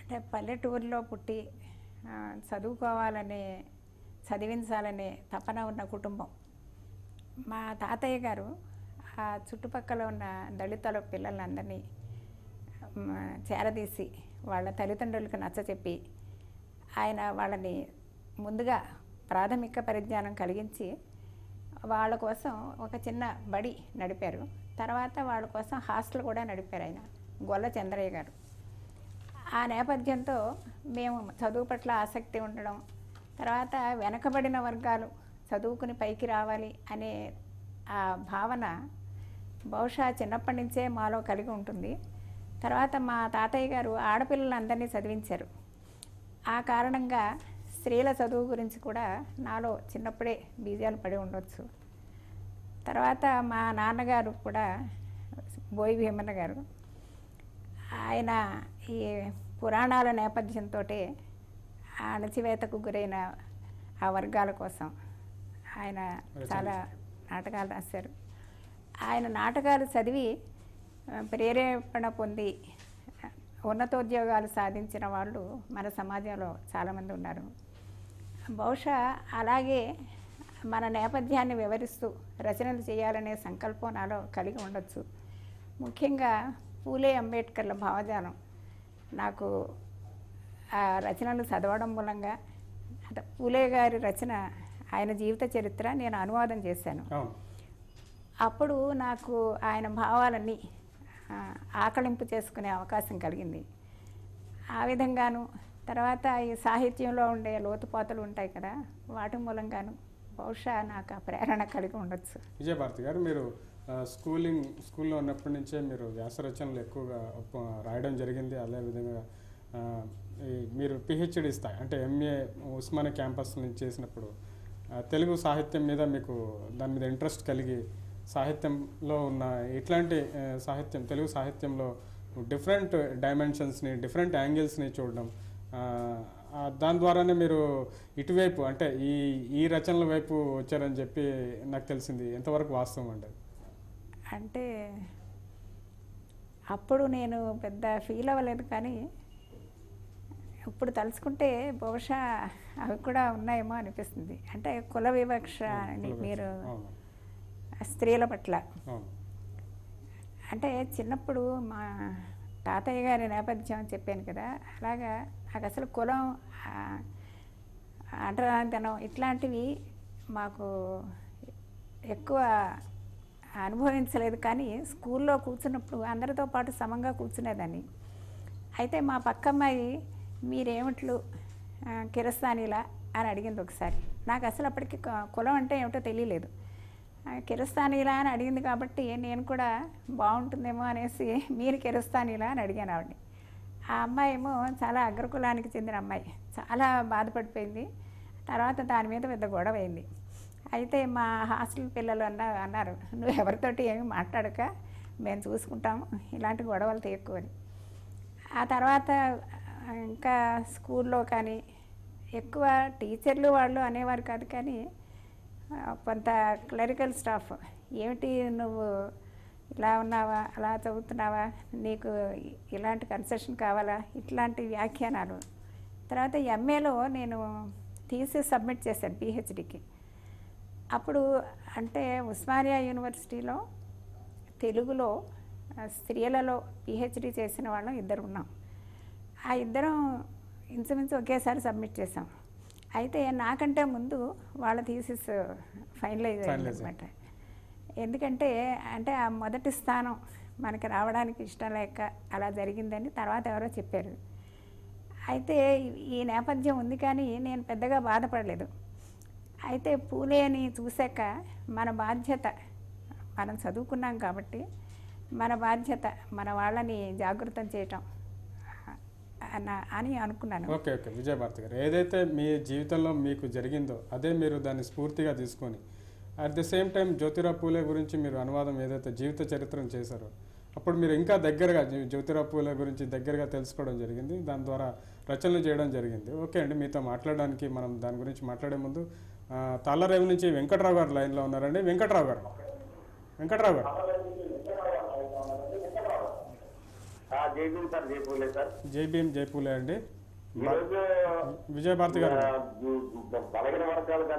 అంటే పల్లెటూరులో పుట్టి చదువుకోవాలనే చదివించాలనే తపన ఉన్న కుటుంబం. మా తాతయ్య గారు ఆ చుట్టుపక్కల ఉన్న దళితుల పిల్లలందరినీ చేరదీసి వాళ్ళ తల్లిదండ్రులకు నచ్చచెప్పి ఆయన వాళ్ళని ముందుగా ప్రాథమిక పరిజ్ఞానం కలిగించి వాళ్ళ కోసం ఒక చిన్న బడి నడిపారు. తర్వాత వాళ్ళ కోసం హాస్టల్ కూడా నడిపారు ఆయన, గొల్ల చంద్రయ్య గారు. ఆ నేపథ్యంతో మేము చదువు పట్ల ఆసక్తి ఉండడం, తర్వాత వెనకబడిన వర్గాలు చదువుకుని పైకి రావాలి అనే ఆ భావన బహుశా చిన్నప్పటి నుంచే మాలో కలిగి ఉంటుంది. తర్వాత మా తాతయ్య గారు ఆడపిల్లలందరినీ చదివించారు. ఆ కారణంగా స్త్రీల చదువు గురించి కూడా నాలో చిన్నప్పుడే బీజాలు పడి ఉండొచ్చు. తర్వాత మా నాన్నగారు కూడా బోయి భీమన్న గారు, ఆయన ఈ పురాణాల నేపథ్యంతో అణచివేతకు గురైన ఆ వర్గాల కోసం ఆయన చాలా నాటకాలు రాశారు. ఆయన నాటకాలు చదివి ప్రేరేపణ పొంది ఉన్నతోద్యోగాలు సాధించిన వాళ్ళు మన సమాజంలో చాలామంది ఉన్నారు. బహుశా అలాగే మన నేపథ్యాన్ని వివరిస్తూ రచనలు చేయాలనే సంకల్పం నాలో కలిగి ఉండొచ్చు. ముఖ్యంగా పూలే అంబేద్కర్ల భావజాలం నాకు ఆ రచనలు చదవడం మూలంగా, పూలే గారి రచన ఆయన జీవిత చరిత్ర నేను అనువాదం చేశాను. అప్పుడు నాకు ఆయన భావాలన్నీ ఆకళింపు చేసుకునే అవకాశం కలిగింది. ఆ విధంగాను తర్వాత ఈ సాహిత్యంలో ఉండే లోతుపాతులు ఉంటాయి కదా, వాటి మూలంగాను బహుశా నాకు ఆ ప్రేరణ కలిగి ఉండొచ్చు. విజయభారతి గారు, మీరు స్కూల్లో ఉన్నప్పటి నుంచే మీరు వ్యాస రచనలు ఎక్కువగా రాయడం జరిగింది. అదేవిధంగా మీరు పిహెచ్డి స్థాయి అంటే ఎంఏ ఉస్మానియా క్యాంపస్ నుంచి చేసినప్పుడు తెలుగు సాహిత్యం మీద మీకు దాని మీద ఇంట్రెస్ట్ కలిగి సాహిత్యంలో ఉన్న ఇట్లాంటి సాహిత్యం, తెలుగు సాహిత్యంలో డిఫరెంట్ డైమెన్షన్స్ని, డిఫరెంట్ యాంగిల్స్ని చూడడం, దాని ద్వారానే మీరు ఇటువైపు అంటే ఈ రచనల వైపు వచ్చారని చెప్పి నాకు తెలిసింది. ఎంతవరకు వాస్తవం అంటే? అంటే అప్పుడు నేను పెద్ద ఫీల్ అవ్వలేదు, కానీ ఇప్పుడు తలుచుకుంటే బహుశా అవి కూడా ఉన్నాయేమో అనిపిస్తుంది. అంటే కుల వివక్ష అని మీరు స్త్రీల పట్ల, అంటే చిన్నప్పుడు మా తాతయ్య గారి నేపథ్యం చెప్పాను కదా, అలాగా నాకు అసలు కులం, అంటరానితనం ఇట్లాంటివి మాకు ఎక్కువ అనుభవించలేదు. కానీ స్కూల్లో కూర్చున్నప్పుడు అందరితో పాటు సమంగా కూర్చునేదాన్ని. అయితే మా పక్కమ్మాయి మీరేమిట్లు కిరస్తానీలా అని అడిగింది ఒకసారి. నాకు అసలు అప్పటికి కులం అంటే ఏమిటో తెలియలేదు. కిరస్తానీలా అని అడిగింది కాబట్టి నేను కూడా బాగుంటుందేమో అనేసి మీరు కిరస్తానీలా అని అడిగాను ఆవిడని. ఆ అమ్మాయి ఏమో చాలా అగ్రకులానికి చెందిన అమ్మాయి, చాలా బాధపడిపోయింది. తర్వాత దాని మీద పెద్ద గొడవ అయింది. అయితే మా హాస్టల్ పిల్లలు అన్నారు, నువ్వు ఎవరితోటి ఏమి మాట్లాడక మేము చూసుకుంటాము, ఇలాంటి గొడవలు తీయక్కువని. ఆ తర్వాత ఇంకా స్కూల్లో కానీ ఎక్కువ టీచర్లు వాళ్ళు అనేవారు కాదు, కానీ కొంత క్లరికల్ స్టాఫ్, ఏమిటి నువ్వు ఇలా ఉన్నావా, అలా చదువుతున్నావా, నీకు ఇలాంటి కన్సెషన్ కావాలా, ఇట్లాంటి వ్యాఖ్యానాలు. తర్వాత ఎంఏలో నేను థీసిస్ సబ్మిట్ చేశాను పిహెచ్డికి. అప్పుడు అంటే ఉస్మానియా యూనివర్సిటీలో తెలుగులో స్త్రీలలో పిహెచ్డి చేసిన వాళ్ళం ఇద్దరు ఉన్నాం. ఆ ఇద్దరం ఇంచుమించు ఒకేసారి సబ్మిట్ చేసాం. అయితే నాకంటే ముందు వాళ్ళ థీసిస్ ఫైనలైజ్ అయింది అనమాట. ఎందుకంటే అంటే ఆ మొదటి స్థానం మనకి రావడానికి ఇష్టం లేక అలా జరిగిందని తర్వాత ఎవరో చెప్పారు. అయితే ఈ నేపథ్యం ఉంది, కానీ నేను పెద్దగా బాధపడలేదు. అయితే పూలేని చూశాక మన బాధ్యత, మనం చదువుకున్నాం కాబట్టి మన బాధ్యత మన వాళ్ళని జాగృతం చేయటం అని అనుకున్నాను. ఓకే ఓకే విజయభారతి గారు, ఏదైతే మీ జీవితంలో మీకు జరిగిందో అదే మీరు దాన్ని స్ఫూర్తిగా తీసుకొని at the same time Jyotirao Phule గురించి మీరు అనువాదం ఏదైతే జీవిత చరిత్రను చేశారో అప్పుడు మీరు ఇంకా దగ్గరగా జ్యోతిరావు పూలే గురించి దగ్గరగా తెలుసుకోవడం జరిగింది, దాని ద్వారా రచనలు చేయడం జరిగింది. ఓకే అండి, మీతో మాట్లాడడానికి మనం దాని గురించి మాట్లాడే ముందు తాళ్ళరేవు నుంచి వెంకట్రావు గారు లైన్లో ఉన్నారండి. వెంకట్రావు గారు జైపూర్ సార్, జైపూర్లే సార్. జై భీమ్ జై పూలే అండి. ఈరోజు విజయభారతి గారు. బలహీన వర్గాలకు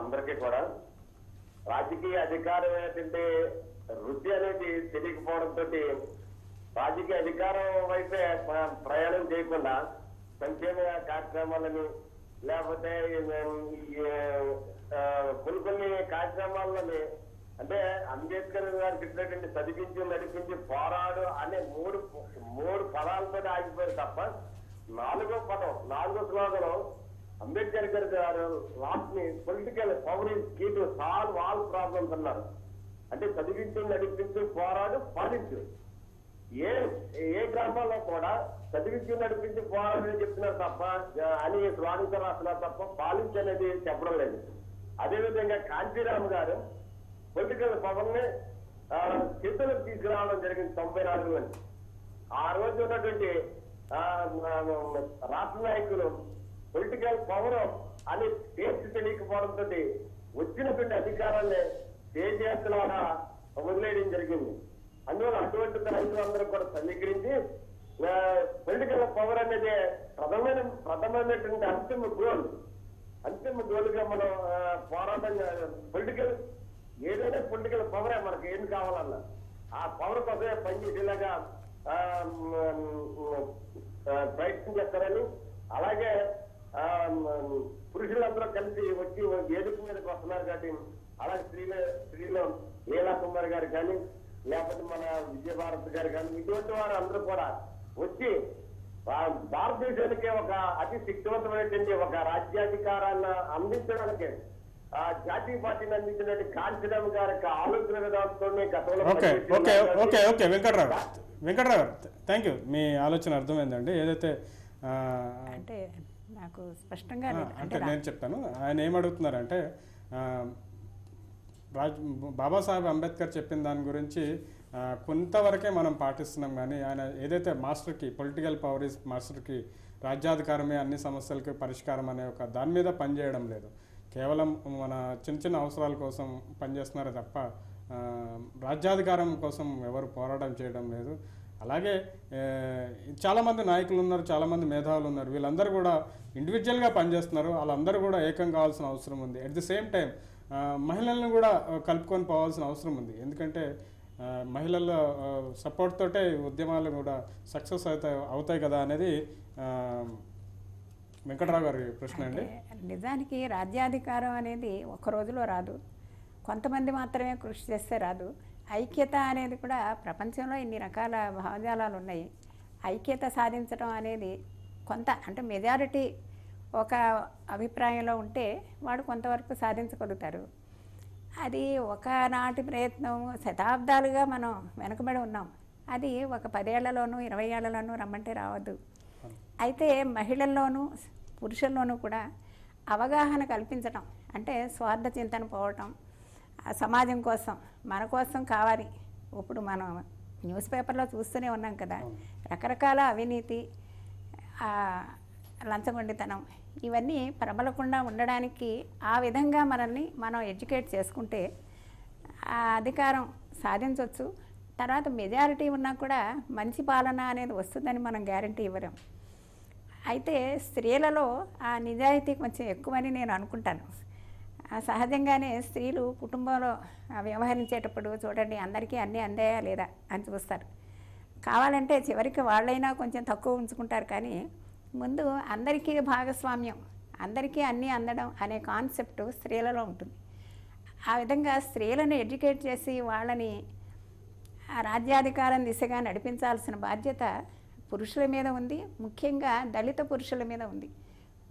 అందరికీ కూడా రాజకీయ అధికారం ఏంటంటే రుచి అనేది తెలియకపోవడంతో రాజకీయ అధికారం వైపే ప్రయాణం చేయకుండా సంక్షేమ కార్యక్రమాలని లేకపోతే కొన్ని కార్యక్రమాలని అంటే అంబేద్కర్ గారు చెప్పినటువంటి చదివించి నడిపించి పోరాడు అనే మూడు పదాలతో ఆగిపోయారు తప్ప నాలుగో స్లోగనం అంబేద్కర్ గారు లాస్ట్ ని political power is key to solve all problems అన్నారు. అంటే చదివించు నడిపించు పోరాడు పాలించు. ఏ గ్రామాల్లో కూడా చదివించి నడిపించి పోరాడని చెప్తున్నారు తప్ప అని స్వాగతం రాస్తున్నారు తప్ప పాలించు అనేది చెప్పడం లేదు. అదేవిధంగా కాంచీరామ్ గారు పొలిటికల్ పవర్ ని చేతులకు తీసుకురావడం జరిగింది 94 నుంచి. ఆ రోజు ఉన్నటువంటి రాష్ట్ర నాయకులు పొలిటికల్ పవర్ అని టేస్ట్ తెలియకపోవడంతో వచ్చినటువంటి అధికారాన్ని చేతులాగా వదిలేయడం జరిగింది. అందువల్ల అటువంటి రైతులందరూ కూడా సమీకరించి పొలిటికల్ పవర్ అనేది ప్రథమైనటువంటి అంతిమ గోల్గా మనం పోరాటం పొలిటికల్ ఏదైనా పొలిటికల్ పవరే మనకి ఏం కావాలన్నా ఆ పవర్ కోసమే పనిచేసేలాగా ప్రయత్నం చేస్తారని, అలాగే పురుషులందరూ కలిసి వచ్చి వేదిక మీదకి వస్తున్నారు కాబట్టి అలాగే స్త్రీలో లీలా కుమార్ గారు కానీ లేకపోతే మన విజయభారతి గారు కానీ ఇటువంటి వారు అందరూ కూడా వచ్చి భారతదేశానికి ఒక అతి శక్తివంతమైనటువంటి ఒక రాజ్యాధికారాన్ని అందించడానికి జాతీయ పార్టీని అందించినటువంటి కాంచీరామ్ గారి ఆలోచన విధానంతోనే గతంలో. ఓకే వెంకట్రావు గారు థ్యాంక్ యూ. మీ ఆలోచన అర్థమైందండి. ఏదైతే అంటే నాకు స్పష్టంగా అంటే నేను చెప్తాను. ఆయన ఏమడుగుతున్నారంటే బాబాసాహెబ్ అంబేద్కర్ చెప్పిన దాని గురించి కొంతవరకే మనం పాటిస్తున్నాం, కానీ ఆయన ఏదైతే మాస్టర్కి పొలిటికల్ పవర్ ఇస్ మాస్టర్కి రాజ్యాధికారమే అన్ని సమస్యలకి పరిష్కారం అనే ఒక దాని మీద పనిచేయడం లేదు. కేవలం మన చిన్న చిన్న అవసరాల కోసం పనిచేస్తున్నారే తప్ప రాజ్యాధికారం కోసం ఎవరు పోరాటం చేయడం లేదు. అలాగే చాలామంది నాయకులు ఉన్నారు, చాలామంది మేధావులు ఉన్నారు. వీళ్ళందరూ కూడా ఇండివిజువల్గా పనిచేస్తున్నారు. వాళ్ళందరూ కూడా ఏకం కావాల్సిన అవసరం ఉంది. అట్ ది సేమ్ టైం మహిళలను కూడా కలుపుకొని పోవాల్సిన అవసరం ఉంది. ఎందుకంటే మహిళల సపోర్ట్ తోటే ఉద్యమాలు కూడా సక్సెస్ అవుతాయి కదా అనేది వెంకట్రావు గారి ప్రశ్న అండి. నిజానికి రాజ్యాధికారం అనేది ఒక్క రోజులో రాదు, కొంతమంది మాత్రమే కృషి చేస్తే రాదు. ఐక్యత అనేది కూడా ప్రపంచంలో ఇన్ని రకాల భావజాలాలు ఉన్నాయి. ఐక్యత సాధించడం అనేది కొంత అంటే మెజారిటీ ఒక అభిప్రాయంలో ఉంటే వాడు కొంతవరకు సాధించగలుగుతారు. అది ఒకనాటి ప్రయత్నం, శతాబ్దాలుగా మనం వెనుకబడి ఉన్నాం. అది ఒక 10 ఏళ్లలోనూ 20 ఏళ్లలోనూ రమ్మంటే రావద్దు. అయితే మహిళల్లోనూ పురుషుల్లోనూ కూడా అవగాహన కల్పించటం, అంటే స్వార్థ చింతన పోవటం, సమాజం కోసం మన కోసం కావాలి. ఇప్పుడు మనం న్యూస్ పేపర్లో చూస్తూనే ఉన్నాం కదా, రకరకాల అవినీతి, లంచగొండితనం, ఇవన్నీ ప్రబలకుండా ఉండడానికి ఆ విధంగా మనల్ని మనం ఎడ్యుకేట్ చేసుకుంటే ఆ అధికారం సాధించవచ్చు. తర్వాత మెజారిటీ ఉన్నా కూడా మంచి పాలన అనేది వస్తుందని మనం గ్యారంటీ ఇవ్వలేం. అయితే స్త్రీలలో ఆ నిజాయితీ కొంచెం ఎక్కువని నేను అనుకుంటాను. సహజంగానే స్త్రీలు కుటుంబంలో వ్యవహరించేటప్పుడు చూడండి, అందరికీ అన్నీ అందాయా లేదా అని చూస్తారు. కావాలంటే చివరికి వాళ్ళైనా కొంచెం తక్కువ ఉంచుకుంటారు, కానీ ముందు అందరికీ భాగస్వామ్యం, అందరికీ అన్నీ అందడం అనే కాన్సెప్ట్ స్త్రీలలో ఉంటుంది. ఆ విధంగా స్త్రీలను ఎడ్యుకేట్ చేసి వాళ్ళని రాజ్యాధికారం దిశగా నడిపించాల్సిన బాధ్యత పురుషుల మీద ఉంది, ముఖ్యంగా దళిత పురుషుల మీద ఉంది.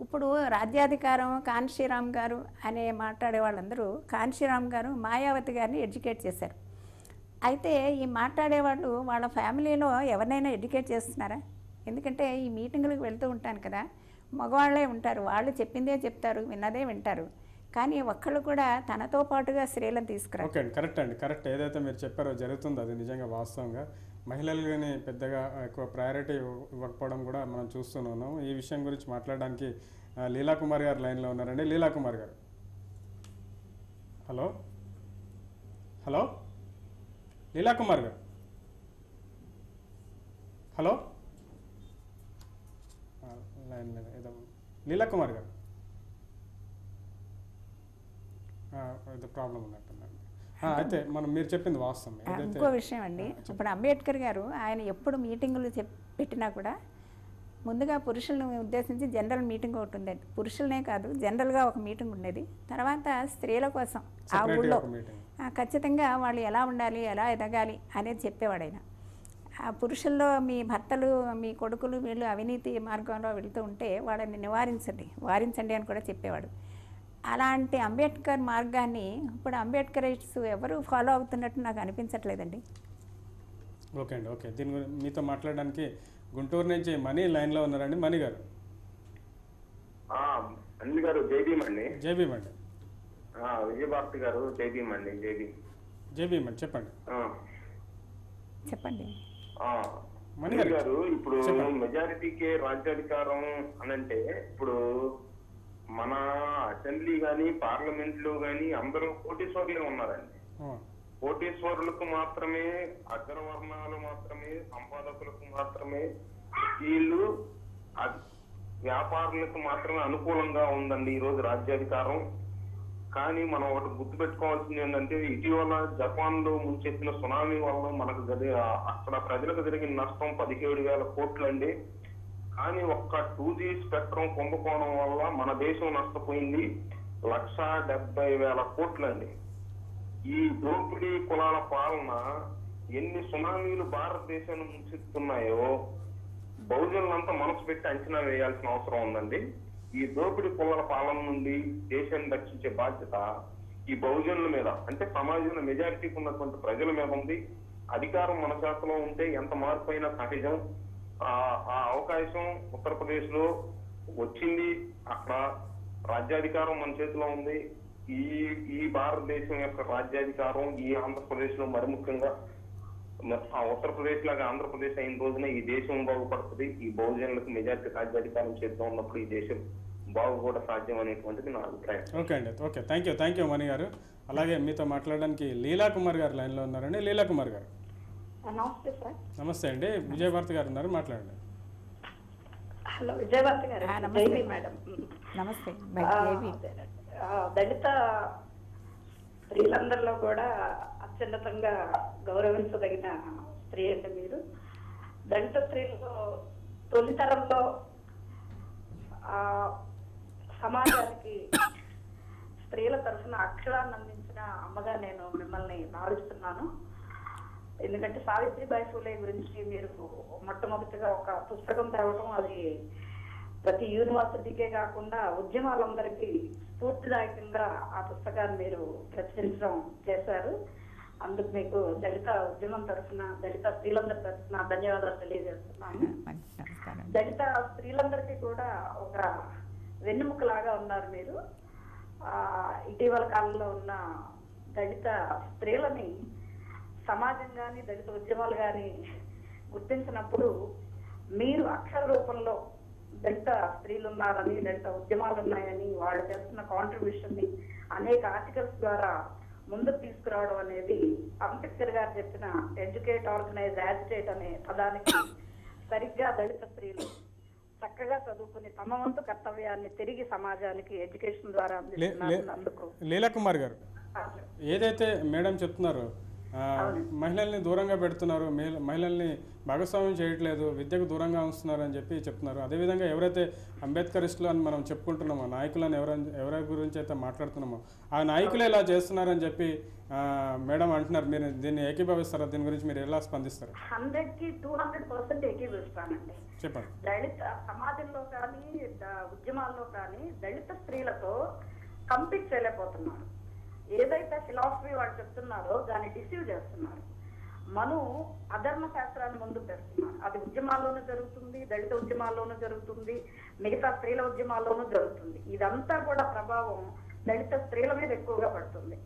ఇప్పుడు రాజ్యాధికారం కాంశీరామ్ గారు అనే మాట్లాడే వాళ్ళందరూ కాంశీరామ్ గారు మాయావతి గారిని ఎడ్యుకేట్ చేశారు. అయితే ఈ మాట్లాడేవాళ్ళు వాళ్ళ ఫ్యామిలీలో ఎవరినైనా ఎడ్యుకేట్ చేస్తున్నారా? ఎందుకంటే ఈ మీటింగులకు వెళ్తూ ఉంటాను కదా, మగవాళ్ళే ఉంటారు, వాళ్ళు చెప్పిందే చెప్తారు, విన్నదే వింటారు, కానీ ఒక్కళ్ళు కూడా తనతో పాటుగా స్త్రీలను తీసుకురా. ఓకే అండి, కరెక్ట్ అండి, కరెక్ట్. ఏదైతే మీరు చెప్పారో జరుగుతుంది, అది నిజంగా వాస్తవంగా. మహిళలని పెద్దగా ఎక్కువ ప్రయారిటీ ఇవ్వకపోవడం కూడా మనం చూస్తున్నాం. ఈ విషయం గురించి మాట్లాడడానికి లీలా కుమార్ గారు లైన్లో ఉన్నారండి. లీలా కుమార్ గారు, హలో హలో లీలా కుమార్ గారు, హలో లైన్ ఏదో లీలా కుమార్ గారు ఏదో ప్రాబ్లం ఉన్నట్టుందండి. అయితే మీరు చెప్పింది వాస్తవం. ఇంకో విషయం అండి, ఇప్పుడు అంబేద్కర్ గారు ఆయన ఎప్పుడు మీటింగులు పెట్టినా కూడా ముందుగా పురుషులను ఉద్దేశించి జనరల్ మీటింగ్ ఒకటి ఉండేది. పురుషులనే కాదు, జనరల్గా ఒక మీటింగ్ ఉండేది. తర్వాత స్త్రీల కోసం ఆ ఊళ్ళో ఖచ్చితంగా వాళ్ళు ఎలా ఉండాలి, ఎలా ఎదగాలి అనేది చెప్పేవాడు ఆయన. ఆ పురుషుల్లో మీ భర్తలు, మీ కొడుకులు వీళ్ళు అవినీతి మార్గంలో వెళుతూ ఉంటే వాళ్ళని వారించండి అని కూడా చెప్పేవాడు. అలాంటి అంబేద్కర్ మార్గాన్ని ఇప్పుడు అంబేద్కరిస్ట్స్ ఎవరు ఫాలో అవుతున్నట్టు నాకు అనిపించట్లేదండి. ఓకే అండి, ఓకే. దీని గురించి మీతో మాట్లాడడానికి గుంటూరు నుంచి మనీ లైన్లో ఉన్నారండి. మణి గారు. అనిల్ గారు జైభీమ్ అండి. జైభీమ్ అండి. విజయభారతి గారు జైభీమ్ అండి. జైభీమ్ అండి, చెప్పండి. చెప్పండి మణి గారు. ఇప్పుడు మెజారిటీకే రాజ్యాధికారం అనంటే ఇప్పుడు మన అసెంబ్లీ గాని పార్లమెంట్ లో గాని అందరూ కోటీశ్వరులే ఉన్నారండి. కోటీశ్వరులకు మాత్రమే, అగ్రవర్ణాలు మాత్రమే, సంపాదకులకు మాత్రమే, వీళ్ళు వ్యాపారులకు మాత్రమే అనుకూలంగా ఉందండి ఈరోజు రాజ్యాధికారం. కానీ మనం ఒకటి గుర్తు పెట్టుకోవాల్సింది ఏంటంటే, ఇటీవల జపాన్ లో ముంచెత్తిన సునామీ వల్ల మనకు అక్కడ ప్రజలకు జరిగిన నష్టం 17,000 కోట్లు అండి. కానీ ఒక్క 2G స్పెక్ట్రం కుంభకోణం వల్ల మన దేశం నష్టపోయింది 1,70,000 కోట్లు అండి. ఈ దోపిడీ కులాల పాలన ఎన్ని సునామీలు భారతదేశాన్ని ముంచెత్తున్నాయో బహుజనులంతా మనసు పెట్టి అంచనా వేయాల్సిన అవసరం ఉందండి. ఈ దోపిడీ కులాల పాలన నుండి దేశాన్ని రక్షించే బాధ్యత ఈ బహుజనుల మీద, అంటే సమాజంలో మెజారిటీకి ఉన్నటువంటి ప్రజల మీద ఉంది. అధికారం మన చేతిలో ఉంటే ఎంత మార్పు అయినా సహజం. ఆ అవకాశం ఉత్తరప్రదేశ్ లో వచ్చింది. అక్కడ రాజ్యాధికారం మన చేతిలో ఉంది. ఈ భారతదేశం యొక్క రాజ్యాధికారం ఈ ఆంధ్రప్రదేశ్ లో మరి ముఖ్యంగా ఉత్తరప్రదేశ్ లాగా ఆంధ్రప్రదేశ్ అయిన రోజున ఈ దేశం బాగుపడుతుంది. ఈ బహుజనులకు మెజారిటీ రాజ్యాధికారం చేద్దాం ఉన్నప్పుడు ఈ దేశం బాగు కూడా సాధ్యం అనేటువంటిది నా అభిప్రాయం. ఓకే అండి, ఓకే. థ్యాంక్ యూ మణి గారు. అలాగే మీతో మాట్లాడడానికి లీలా కుమార్ గారు లైన్లో ఉన్నారండి. లీలా కుమార్ గారు. నమస్తే సార్. నమస్తే అండి. విజయభారతి గారు ఉన్నారు, మాట్లాడండి. హలో విజయభారతి గారు. నమస్తే మేడం. నమస్తే. దళిత స్త్రీలందరిలో కూడా అత్యున్నతంగా గౌరవించదగిన స్త్రీ అంటే మీరు. దళిత స్త్రీలలో తొలితరంలో సమాజానికి స్త్రీల తరఫున అక్షరాన్ని అందించిన అమ్మగా నేను మిమ్మల్ని భావిస్తున్నాను. ఎందుకంటే సావిత్రిబాయి ఫూలే గురించి మీరు మొట్టమొదటిగా ఒక పుస్తకం తేవడం, అది ప్రతి యూనివర్సిటీకే కాకుండా ఉద్యమాలందరికీ స్ఫూర్తిదాయకంగా ఆ పుస్తకాన్ని మీరు ప్రచురించడం చేశారు. అందుకు మీకు దళిత ఉద్యమం తరఫున, దళిత స్త్రీలందరి తరఫున ధన్యవాదాలు తెలియజేస్తున్నాను. దళిత స్త్రీలందరికీ కూడా ఒక వెన్నెముకలాగా ఉన్నారు మీరు. ఇటీవల కాలంలో ఉన్న దళిత స్త్రీలని సమాజం కానీ దళిత ఉద్యమాలు కానీ గుర్తించినప్పుడు మీరు అక్షర రూపంలో దళిత స్త్రీలు ఉన్నారని, దళిత ఉద్యమాలు ఉన్నాయని, వాళ్ళు చేస్తున్న కాంట్రిబ్యూషన్ ని అనేక ఆర్టికల్స్ ద్వారా ముందుకు తీసుకురావడం అనేది అంబేద్కర్ గారు చెప్పిన ఎడ్యుకేట్, ఆర్గనైజ్, యాజిటేట్ అనే పదానికి సరిగ్గా దళిత స్త్రీలు చక్కగా చదువుకుని తమ వంతు కర్తవ్యాన్ని తిరిగి సమాజానికి ఎడ్యుకేషన్ ద్వారా అందిస్తున్నందుకు. లీలా కుమార్ గారు, ఏదైతే మేడం చెప్తున్నారో మహిళల్ని దూరంగా పెడుతున్నారు, మహిళల్ని భాగస్వామ్యం చేయట్లేదు, విద్యకు దూరంగా ఉంచుతున్నారు అని చెప్పి చెప్తున్నారు. అదేవిధంగా ఎవరైతే అంబేద్కరిస్టులు అని మనం చెప్పుకుంటున్నామో, నాయకులను ఎవరి గురించి అయితే మాట్లాడుతున్నామో ఆ నాయకులే ఇలా చేస్తున్నారని చెప్పి మేడం అంటున్నారు. మీరు దీన్ని ఏకీభవిస్తారా? దీని గురించి మీరు ఎలా స్పందిస్తారు? 100కి 200% ఏకీభవిస్తానండి. చెప్పండి. దళిత సమాజంలో కానీ ఉద్యమాల్లో కానీ దళిత స్త్రీలతో కంపీట్ చేయలేకపోతున్నారు. ఏదైతే ఫిలాసఫీ వాళ్ళు చెప్తున్నారో దాన్ని డిసీవ్ చేస్తున్నారు. మను అధర్మ శాస్త్రాన్ని ముందుకు తెస్తున్నారు. అది ఉద్యమాల్లోనూ జరుగుతుంది, దళిత ఉద్యమాల్లోనూ జరుగుతుంది, మిగతా స్త్రీల ఉద్యమాల్లోనూ జరుగుతుంది. ఇదంతా కూడా ప్రభావం దళిత స్త్రీల మీద ఎక్కువగా పడుతుంది.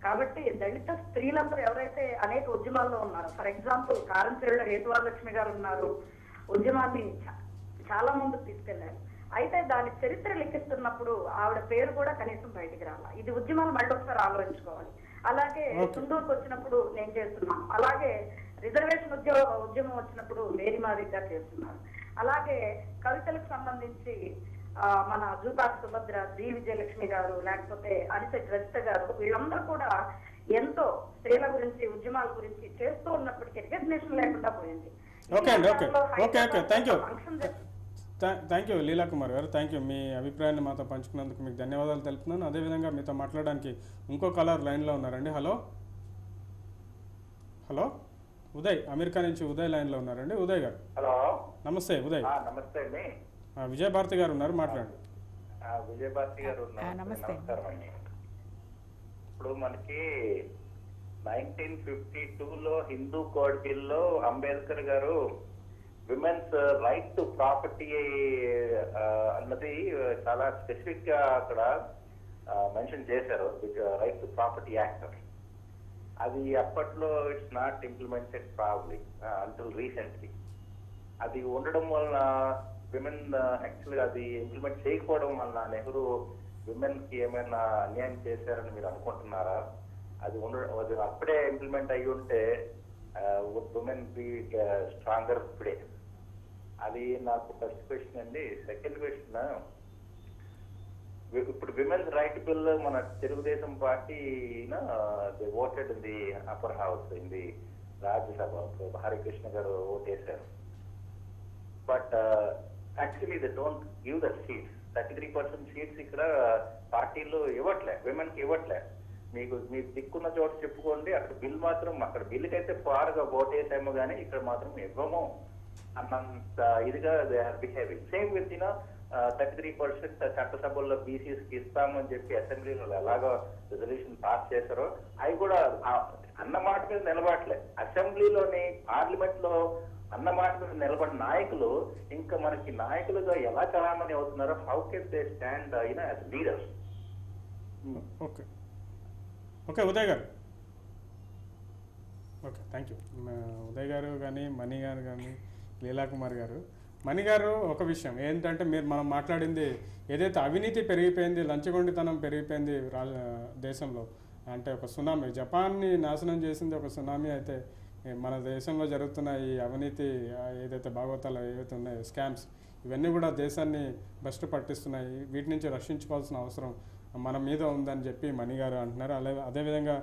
కాబట్టి దళిత స్త్రీలందరూ ఎవరైతే అనేక ఉద్యమాల్లో ఉన్నారో, ఫర్ ఎగ్జాంపుల్ కారంచేళ్ళ హేతువారలక్ష్మి గారు ఉన్నారు, ఉద్యమాన్ని చాలా ముందుకు తీసుకెళ్లారు. అయితే దాని చరిత్ర లిఖిస్తున్నప్పుడు ఆవిడ పేరు కూడా కనీసం బయటికి రావాలి. ఇది ఉద్యమాలు మళ్ళీ ఒకసారి ఆలోచించుకోవాలి. అలాగే చుండూరుకు వచ్చినప్పుడు నేను చేస్తున్నాను. అలాగే రిజర్వేషన్ ఉద్యమం వచ్చినప్పుడు మేరీమాదిగా చేస్తున్నారు. అలాగే కవితలకు సంబంధించి మన జూపాటి సుభద్ర, జి విజయలక్ష్మి గారు, లేకపోతే అనిశెట్టి రజిత గారు, వీళ్ళందరూ కూడా ఎంతో స్త్రీల గురించి ఉద్యమాల గురించి చేస్తూ ఉన్నప్పటికీ రికగ్నిషన్ లేకుండా పోయింది. ఓకే అండి, okay okay okay thank you Leela Kumar గారు, థ్యాంక్ యూ. మీ అభిప్రాయాన్ని మాతో పంచుకున్నందుకు మీకు ధన్యవాదాలు తెలుపుతున్నాను. అదేవిధంగా మీతో మాట్లాడడానికి ఇంకో కాలర్ లైన్లో ఉన్నారండి. హలో హలో ఉదయ్, అమెరికా నుంచి ఉదయ్ లైన్లో ఉన్నారండి. ఉదయ్ గారు. హలో, నమస్తే ఉదయ్. నమస్తే అండి. విజయభారతి గారు ఉన్నారు, మాట్లాడండి. విజయభారతి గారు నమస్తే. నమస్కారం అండి. ఇప్పుడు మనకి 1952లో హిందూ కోడ్ బిల్లో అంబేద్కర్ గారు విమెన్స్ రైట్ టు ప్రాపర్టీ అన్నది చాలా స్పెసిఫిక్ గా అక్కడ మెన్షన్ చేశారు, రైట్ టు ప్రాపర్టీ యాక్ట్. అది అప్పట్లో it's not implemented probably until recently. అది ఉండడం వలన విమెన్ యాక్చువల్గా అది ఇంప్లిమెంట్ చేయకపోవడం వలన నెహ్రూ విమెన్ కి ఏమైనా అన్యాయం చేశారని మీరు అనుకుంటున్నారా? అది అది అప్పుడే ఇంప్లిమెంట్ అయ్యి ఉంటే విమెన్ బి స్ట్రాంగర్ టుడే. అది నాకు ఫస్ట్ క్వశ్చన్ అండి. సెకండ్ క్వశ్చన్, ఇప్పుడు విమెన్స్ రైట్ బిల్ మన Telugu Desam party voted in the upper house in the Rajya Sabha. Harikrishna గారు ఓటేశారు. But actually they don't give the seats. 33% seats ఇక్కడ పార్టీలు ఇవ్వట్లే, విమెన్ కి ఇవ్వట్లే. మీకు దిక్కున్న చోట చెప్పుకోండి, అక్కడ బిల్ మాత్రం అక్కడ బిల్లుకి అయితే ఫార్గా ఓటేసాము కానీ ఇక్కడ మాత్రం ఇవ్వము అన్నంత ఇదిగా they are behaving. Same with 33% చట్టసభల్లో బీసీస్ కి ఇస్తామని చెప్పి అసెంబ్లీలో ఎలాగో రిజల్యూషన్ పాస్ చేశారో అవి కూడా అన్న మాట మీద నిలబడలే. అసెంబ్లీలోని పార్లమెంట్ లో అన్న మాట మీద నిలబడిన నాయకులు ఇంకా మనకి నాయకులుగా ఎలా చలామణి అవుతున్నారో, how can they stand as leaders? Okay okay Uday గారు, ఓకే థ్యాంక్ యూ. ఉదయ్ గారు కానీ మణి గారు కానీ లీలా కుమార్ గారు. మణి గారు, ఒక విషయం ఏంటంటే మనం మాట్లాడింది ఏదైతే అవినీతి పెరిగిపోయింది, లంచగొండితనం పెరిగిపోయింది దేశంలో, అంటే ఒక సునామీ, జపాన్ని నాశనం చేసింది ఒక సునామీ అయితే మన దేశంలో జరుగుతున్న ఈ అవినీతి ఏదైతే భాగవతాలు ఏవైతే ఉన్నాయో, స్కామ్స్, ఇవన్నీ కూడా దేశాన్ని భ్రష్టు పట్టిస్తున్నాయి. వీటి నుంచి రక్షించుకోవాల్సిన అవసరం మన మీద ఉందని చెప్పి మణి గారు అంటున్నారు. అదేవిధంగా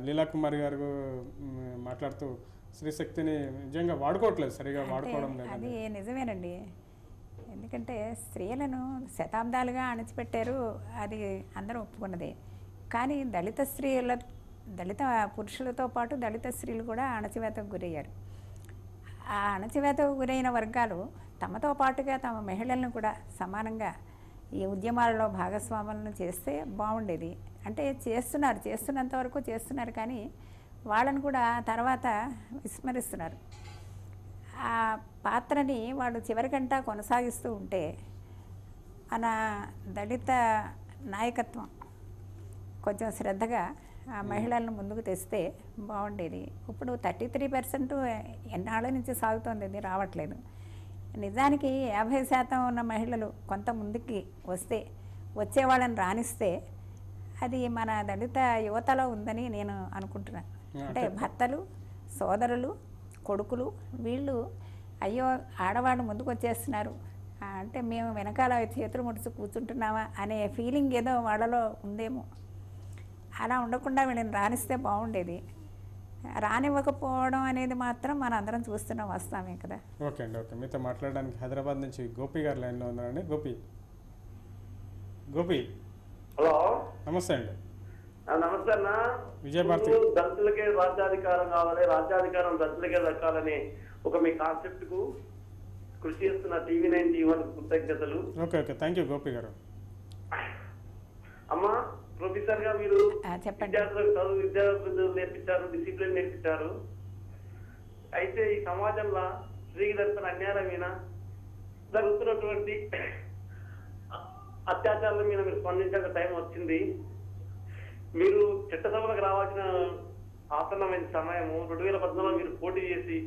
లీలా కుమార్ గారు మాట్లాడుతూ స్త్రీశక్తిని నిజంగా వాడుకోవట్లేదు, సరిగా వాడుకోవడం లేదు. అది నిజమేనండి. ఎందుకంటే స్త్రీలను శతాబ్దాలుగా అణిచిపెట్టారు, అది అందరూ ఒప్పుకున్నదే. కానీ దళిత పురుషులతో పాటు దళిత స్త్రీలు కూడా అణచివేతకు గురయ్యారు. ఆ అణచివేతకు గురైన వర్గాలు తమతో పాటుగా తమ మహిళలను కూడా సమానంగా ఈ ఉద్యమాలలో భాగస్వాములను చేస్తే బాగుండేది. అంటే చేస్తున్నంత వరకు చేస్తున్నారు, కానీ వాళ్ళని కూడా తర్వాత విస్మరిస్తున్నారు. ఆ పాత్రని వాళ్ళు చివరికంటా కొనసాగిస్తూ ఉంటే మన దళిత నాయకత్వం కొంచెం శ్రద్ధగా ఆ మహిళలను ముందుకు తెస్తే బాగుండేది. ఇప్పుడు 33% ఎన్నాళ్ళ నుంచి సాగుతోంది, ఇది రావట్లేదు. నిజానికి 50% ఉన్న మహిళలు కొంత ముందుకి వచ్చే వాళ్ళని రాణిస్తే అది మన దళిత యువతలో ఉందని నేను అనుకుంటున్నాను. అంటే భర్తలు, సోదరులు, కొడుకులు వీళ్ళు అయ్యో ఆడవాళ్ళు ముందుకు వచ్చేస్తున్నారు అంటే మేము వెనకాల చేతులు ముడుచు కూర్చుంటున్నామా అనే ఫీలింగ్ ఏదో వాళ్ళలో ఉందేమో. అలా ఉండకుండా వీళ్ళని రాణిస్తే బాగుండేది. రానివ్వకపోవడం అనేది మాత్రం మన అందరం చూస్తున్నాం, వస్తామే కదా. ఓకే అండి, ఓకే. మీతో మాట్లాడడానికి హైదరాబాద్ నుంచి గోపి గారు లైన్లో ఉన్నారండి. గోపి హలో, నమస్తే అండి. నమస్తే అన్న. విజయభారతి. దళితులకే రాజ్యాధికారం కావాలి, రాజ్యాధికారం దళితులకే దక్కాలని ఒక మీ కాన్సెప్ట్ కు కృషి చేస్తున్న TV9 టీవీ కృతజ్ఞతలు. Okay okay thank you Gopi గారు. అమ్మా, ప్రొఫెసర్ గా మీరు చెప్పండి. విద్యార్థులకు చదువు విద్యార్థులు నేర్పించారు, డిసిప్లిన్ నేర్పించారు. అయితే ఈ సమాజంలో స్త్రీకి జరుగుతున్న అన్యాయం మీద జరుగుతున్నటువంటి అత్యాచారాల మీద మీరు స్పందించాల్సిన టైం వచ్చింది. మీరు చట్టసభలకు రావాల్సిన ఆసన్నమైన సమయము 2014 మీరు పోటీ చేసి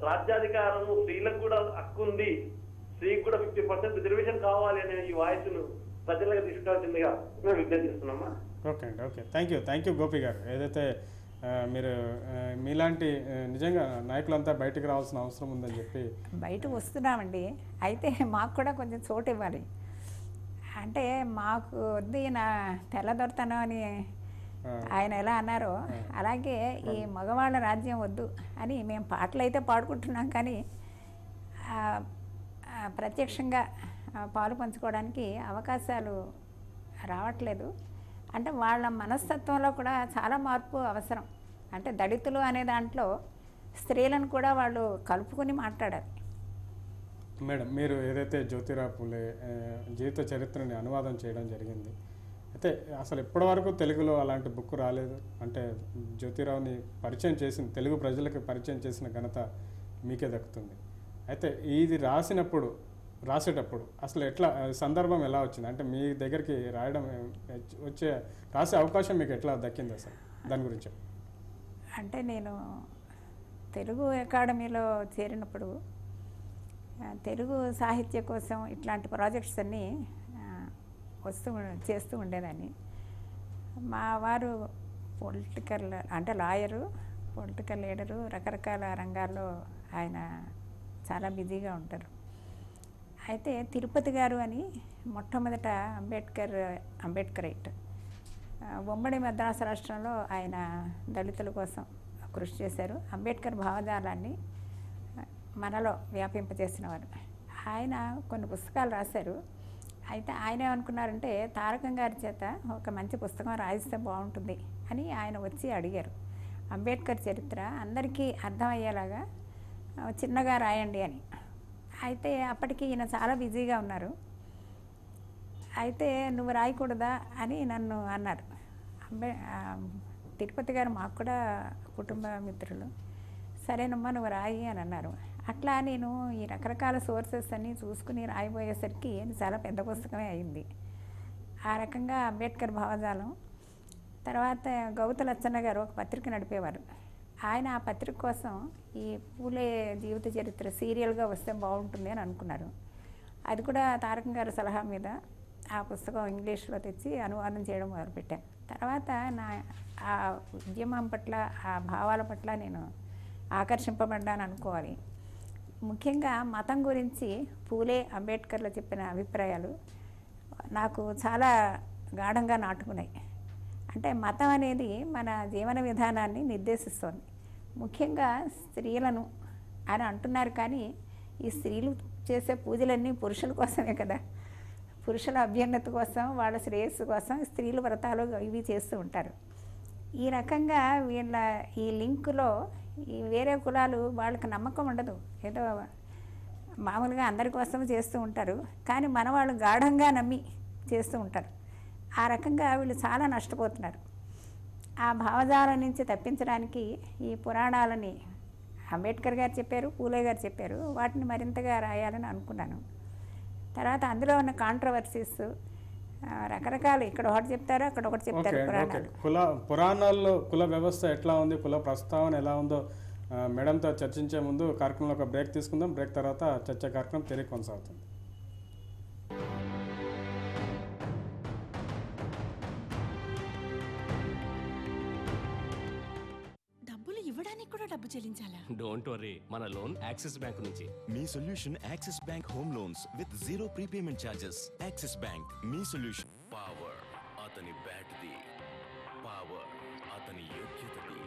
రాజ్యాధికారము స్త్రీలకు కూడా హక్కు ఉంది, స్త్రీకి కూడా 50% రిజర్వేషన్ కావాలి అనే ఈ వాయిస్ను ప్రజలకు తీసుకురావాల్సిందిగా మేము విజ్ఞప్తి చేస్తున్నామా. ఓకే అండి, ఓకే థ్యాంక్ యూ గోపి గారు. ఏదైతే మీరు మీలాంటి నిజంగా నాయకులంతా బయటికి రావాల్సిన అవసరం ఉందని చెప్పి బయటకు వస్తున్నామండి. అయితే మాకు కూడా కొంచెం చోటు ఇవ్వాలి. అంటే మాకు వద్దు నా తెల్లదొరతనం అని ఆయన ఎలా అన్నారో అలాగే ఈ మగవాళ్ళ రాజ్యం వద్దు అని మేము పాటలు అయితే పాడుకుంటున్నాం, కానీ ప్రత్యక్షంగా పాలు పంచుకోవడానికి అవకాశాలు రావట్లేదు. అంటే వాళ్ళ మనస్తత్వంలో కూడా చాలా మార్పు అవసరం. అంటే దళితులు అనే దాంట్లో స్త్రీలను కూడా వాళ్ళు కలుపుకొని మాట్లాడాలి. మేడం, మీరు ఏదైతే జ్యోతిరావు పూలే జీవిత చరిత్రని అనువాదం చేయడం జరిగింది, అయితే అసలు ఇప్పటివరకు తెలుగులో అలాంటి బుక్ రాలేదు. అంటే జ్యోతిరావుని పరిచయం చేసిన, తెలుగు ప్రజలకు పరిచయం చేసిన ఘనత మీకే దక్కుతుంది. అయితే ఇది రాసేటప్పుడు అసలు ఎట్లా సందర్భం ఎలా వచ్చింది? అంటే మీ దగ్గరికి రాసే అవకాశం మీకు ఎట్లా దక్కింది అసలు? దాని గురించి అంటే నేను తెలుగు అకాడమీలో చేరినప్పుడు తెలుగు సాహిత్య కోసం ఇట్లాంటి ప్రాజెక్ట్స్ అన్నీ చేస్తూ ఉండేదాన్ని. మా వారు పొలిటికల్ అంటే లాయరు, పొలిటికల్ లీడరు, రకరకాల రంగాల్లో ఆయన చాలా బిజీగా ఉంటారు. అయితే తిరుపతి గారు అని మొట్టమొదట అంబేద్కరైట్ ఉమ్మడి మద్రాసు రాష్ట్రంలో ఆయన దళితుల కోసం కృషి చేశారు. అంబేద్కర్ భావజాలాన్ని మనలో వ్యాపింపజేసినవారు. ఆయన కొన్ని పుస్తకాలు రాశారు. అయితే ఆయన ఏమనుకున్నారంటే తారకం గారి చేత ఒక మంచి పుస్తకం రాయిస్తే బాగుంటుంది అని ఆయన వచ్చి అడిగారు. అంబేద్కర్ చరిత్ర అందరికీ అర్థమయ్యేలాగా చిన్నగా రాయండి అని. అయితే అప్పటికి ఈయన చాలా బిజీగా ఉన్నారు. అయితే నువ్వు రాయకూడదా అని నన్ను అన్నారు. తిరుపతి గారు మాకు కూడా కుటుంబ మిత్రులు. సరేనమ్మా నువ్వు రాయి అని అన్నారు. అట్లా నేను ఈ రకరకాల సోర్సెస్ అన్నీ చూసుకుని రాయిపోయేసరికి చాలా పెద్ద పుస్తకమే అయింది. ఆ రకంగా అంబేద్కర్ భావజాలం. తర్వాత గౌతు లచ్చన్న గారు ఒక పత్రిక నడిపేవారు. ఆయన ఆ పత్రిక కోసం ఈ పూలే జీవిత చరిత్ర సీరియల్గా వస్తే బాగుంటుంది అని అనుకున్నారు. అది కూడా తారకం గారి సలహా మీద ఆ పుస్తకం ఇంగ్లీష్లో తెచ్చి అనువాదం చేయడం మొదలుపెట్టాను. తర్వాత ఆ ఉద్యమం పట్ల, ఆ భావాల పట్ల నేను ఆకర్షింపబడ్డాను అనుకోవాలి. ముఖ్యంగా మతం గురించి పూలే, అంబేద్కర్లు చెప్పిన అభిప్రాయాలు నాకు చాలా గాఢంగా నాటుకున్నాయి. అంటే మతం అనేది మన జీవన విధానాన్ని నిర్దేశిస్తోంది. ముఖ్యంగా స్త్రీలను అని అంటున్నారు, కానీ ఈ స్త్రీలు చేసే పూజలన్నీ పురుషుల కోసమే కదా. పురుషుల అభ్యున్నతి కోసం, వాళ్ళ శ్రేయస్సు కోసం స్త్రీలు వ్రతాలు ఇవి చేస్తూ ఉంటారు. ఈ రకంగా వీళ్ళ ఈ లింకులో ఈ వేరే కులాలు వాళ్ళకి నమ్మకం ఉండదు. ఏదో మామూలుగా అందరి కోసం చేస్తూ ఉంటారు, కానీ మన వాళ్ళు గాఢంగా నమ్మి చేస్తూ ఉంటారు. ఆ రకంగా వీళ్ళు చాలా నష్టపోతున్నారు. ఆ భావజాలం నుంచి తప్పించడానికి ఈ పురాణాలని అంబేద్కర్ గారు చెప్పారు, పూలే గారు చెప్పారు, వాటిని మరింతగా రాయాలని అనుకున్నాను. తర్వాత అందులో ఉన్న కాంట్రవర్సీస్ రకరకాలు, ఇక్కడ ఒకటి చెప్తారు, అక్కడ ఒకటి చెప్తారు. పురాణాల్లో కుల వ్యవస్థ ఎట్లా ఉంది, కుల ప్రస్తావన ఎలా ఉందో మేడంతో చర్చించే ముందు కార్యక్రమంలో ఒక బ్రేక్ తీసుకుందాం. బ్రేక్ తర్వాత చర్చా కార్యక్రమం తిరిగి కొనసాగుతుంది. డబ్బు చెల్లించాలా? డోంట్ వరీ, మన లోన్ యాక్సిస్ బ్యాంక్ నుంచి. మీ solution Axis bank home loans with zero prepayment charges. Axis bank మీ సొల్యూషన్. పవర్ అతని బ్యాట్ది, పవర్ అతని యోగ్యతది.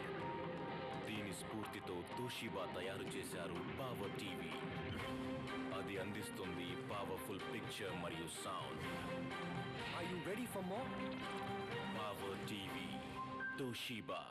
దీని స్ఫూర్తితో తోషిబా తయారు చేశారు పవర్ టీవీ. అది అందిస్తుంది పవర్ఫుల్ పిక్చర్ మరియు sound. Are you ready for more? Power TV Toshiba.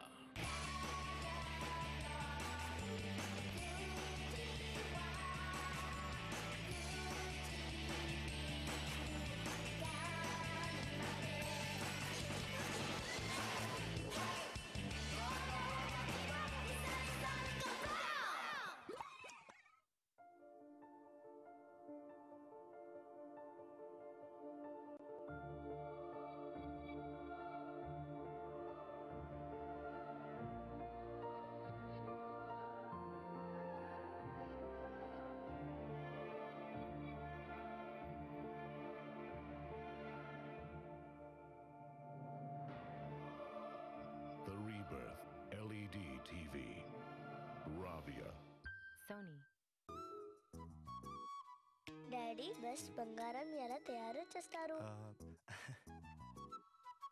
Daddy best బంగారం ఎలా తయారు చేస్తారు?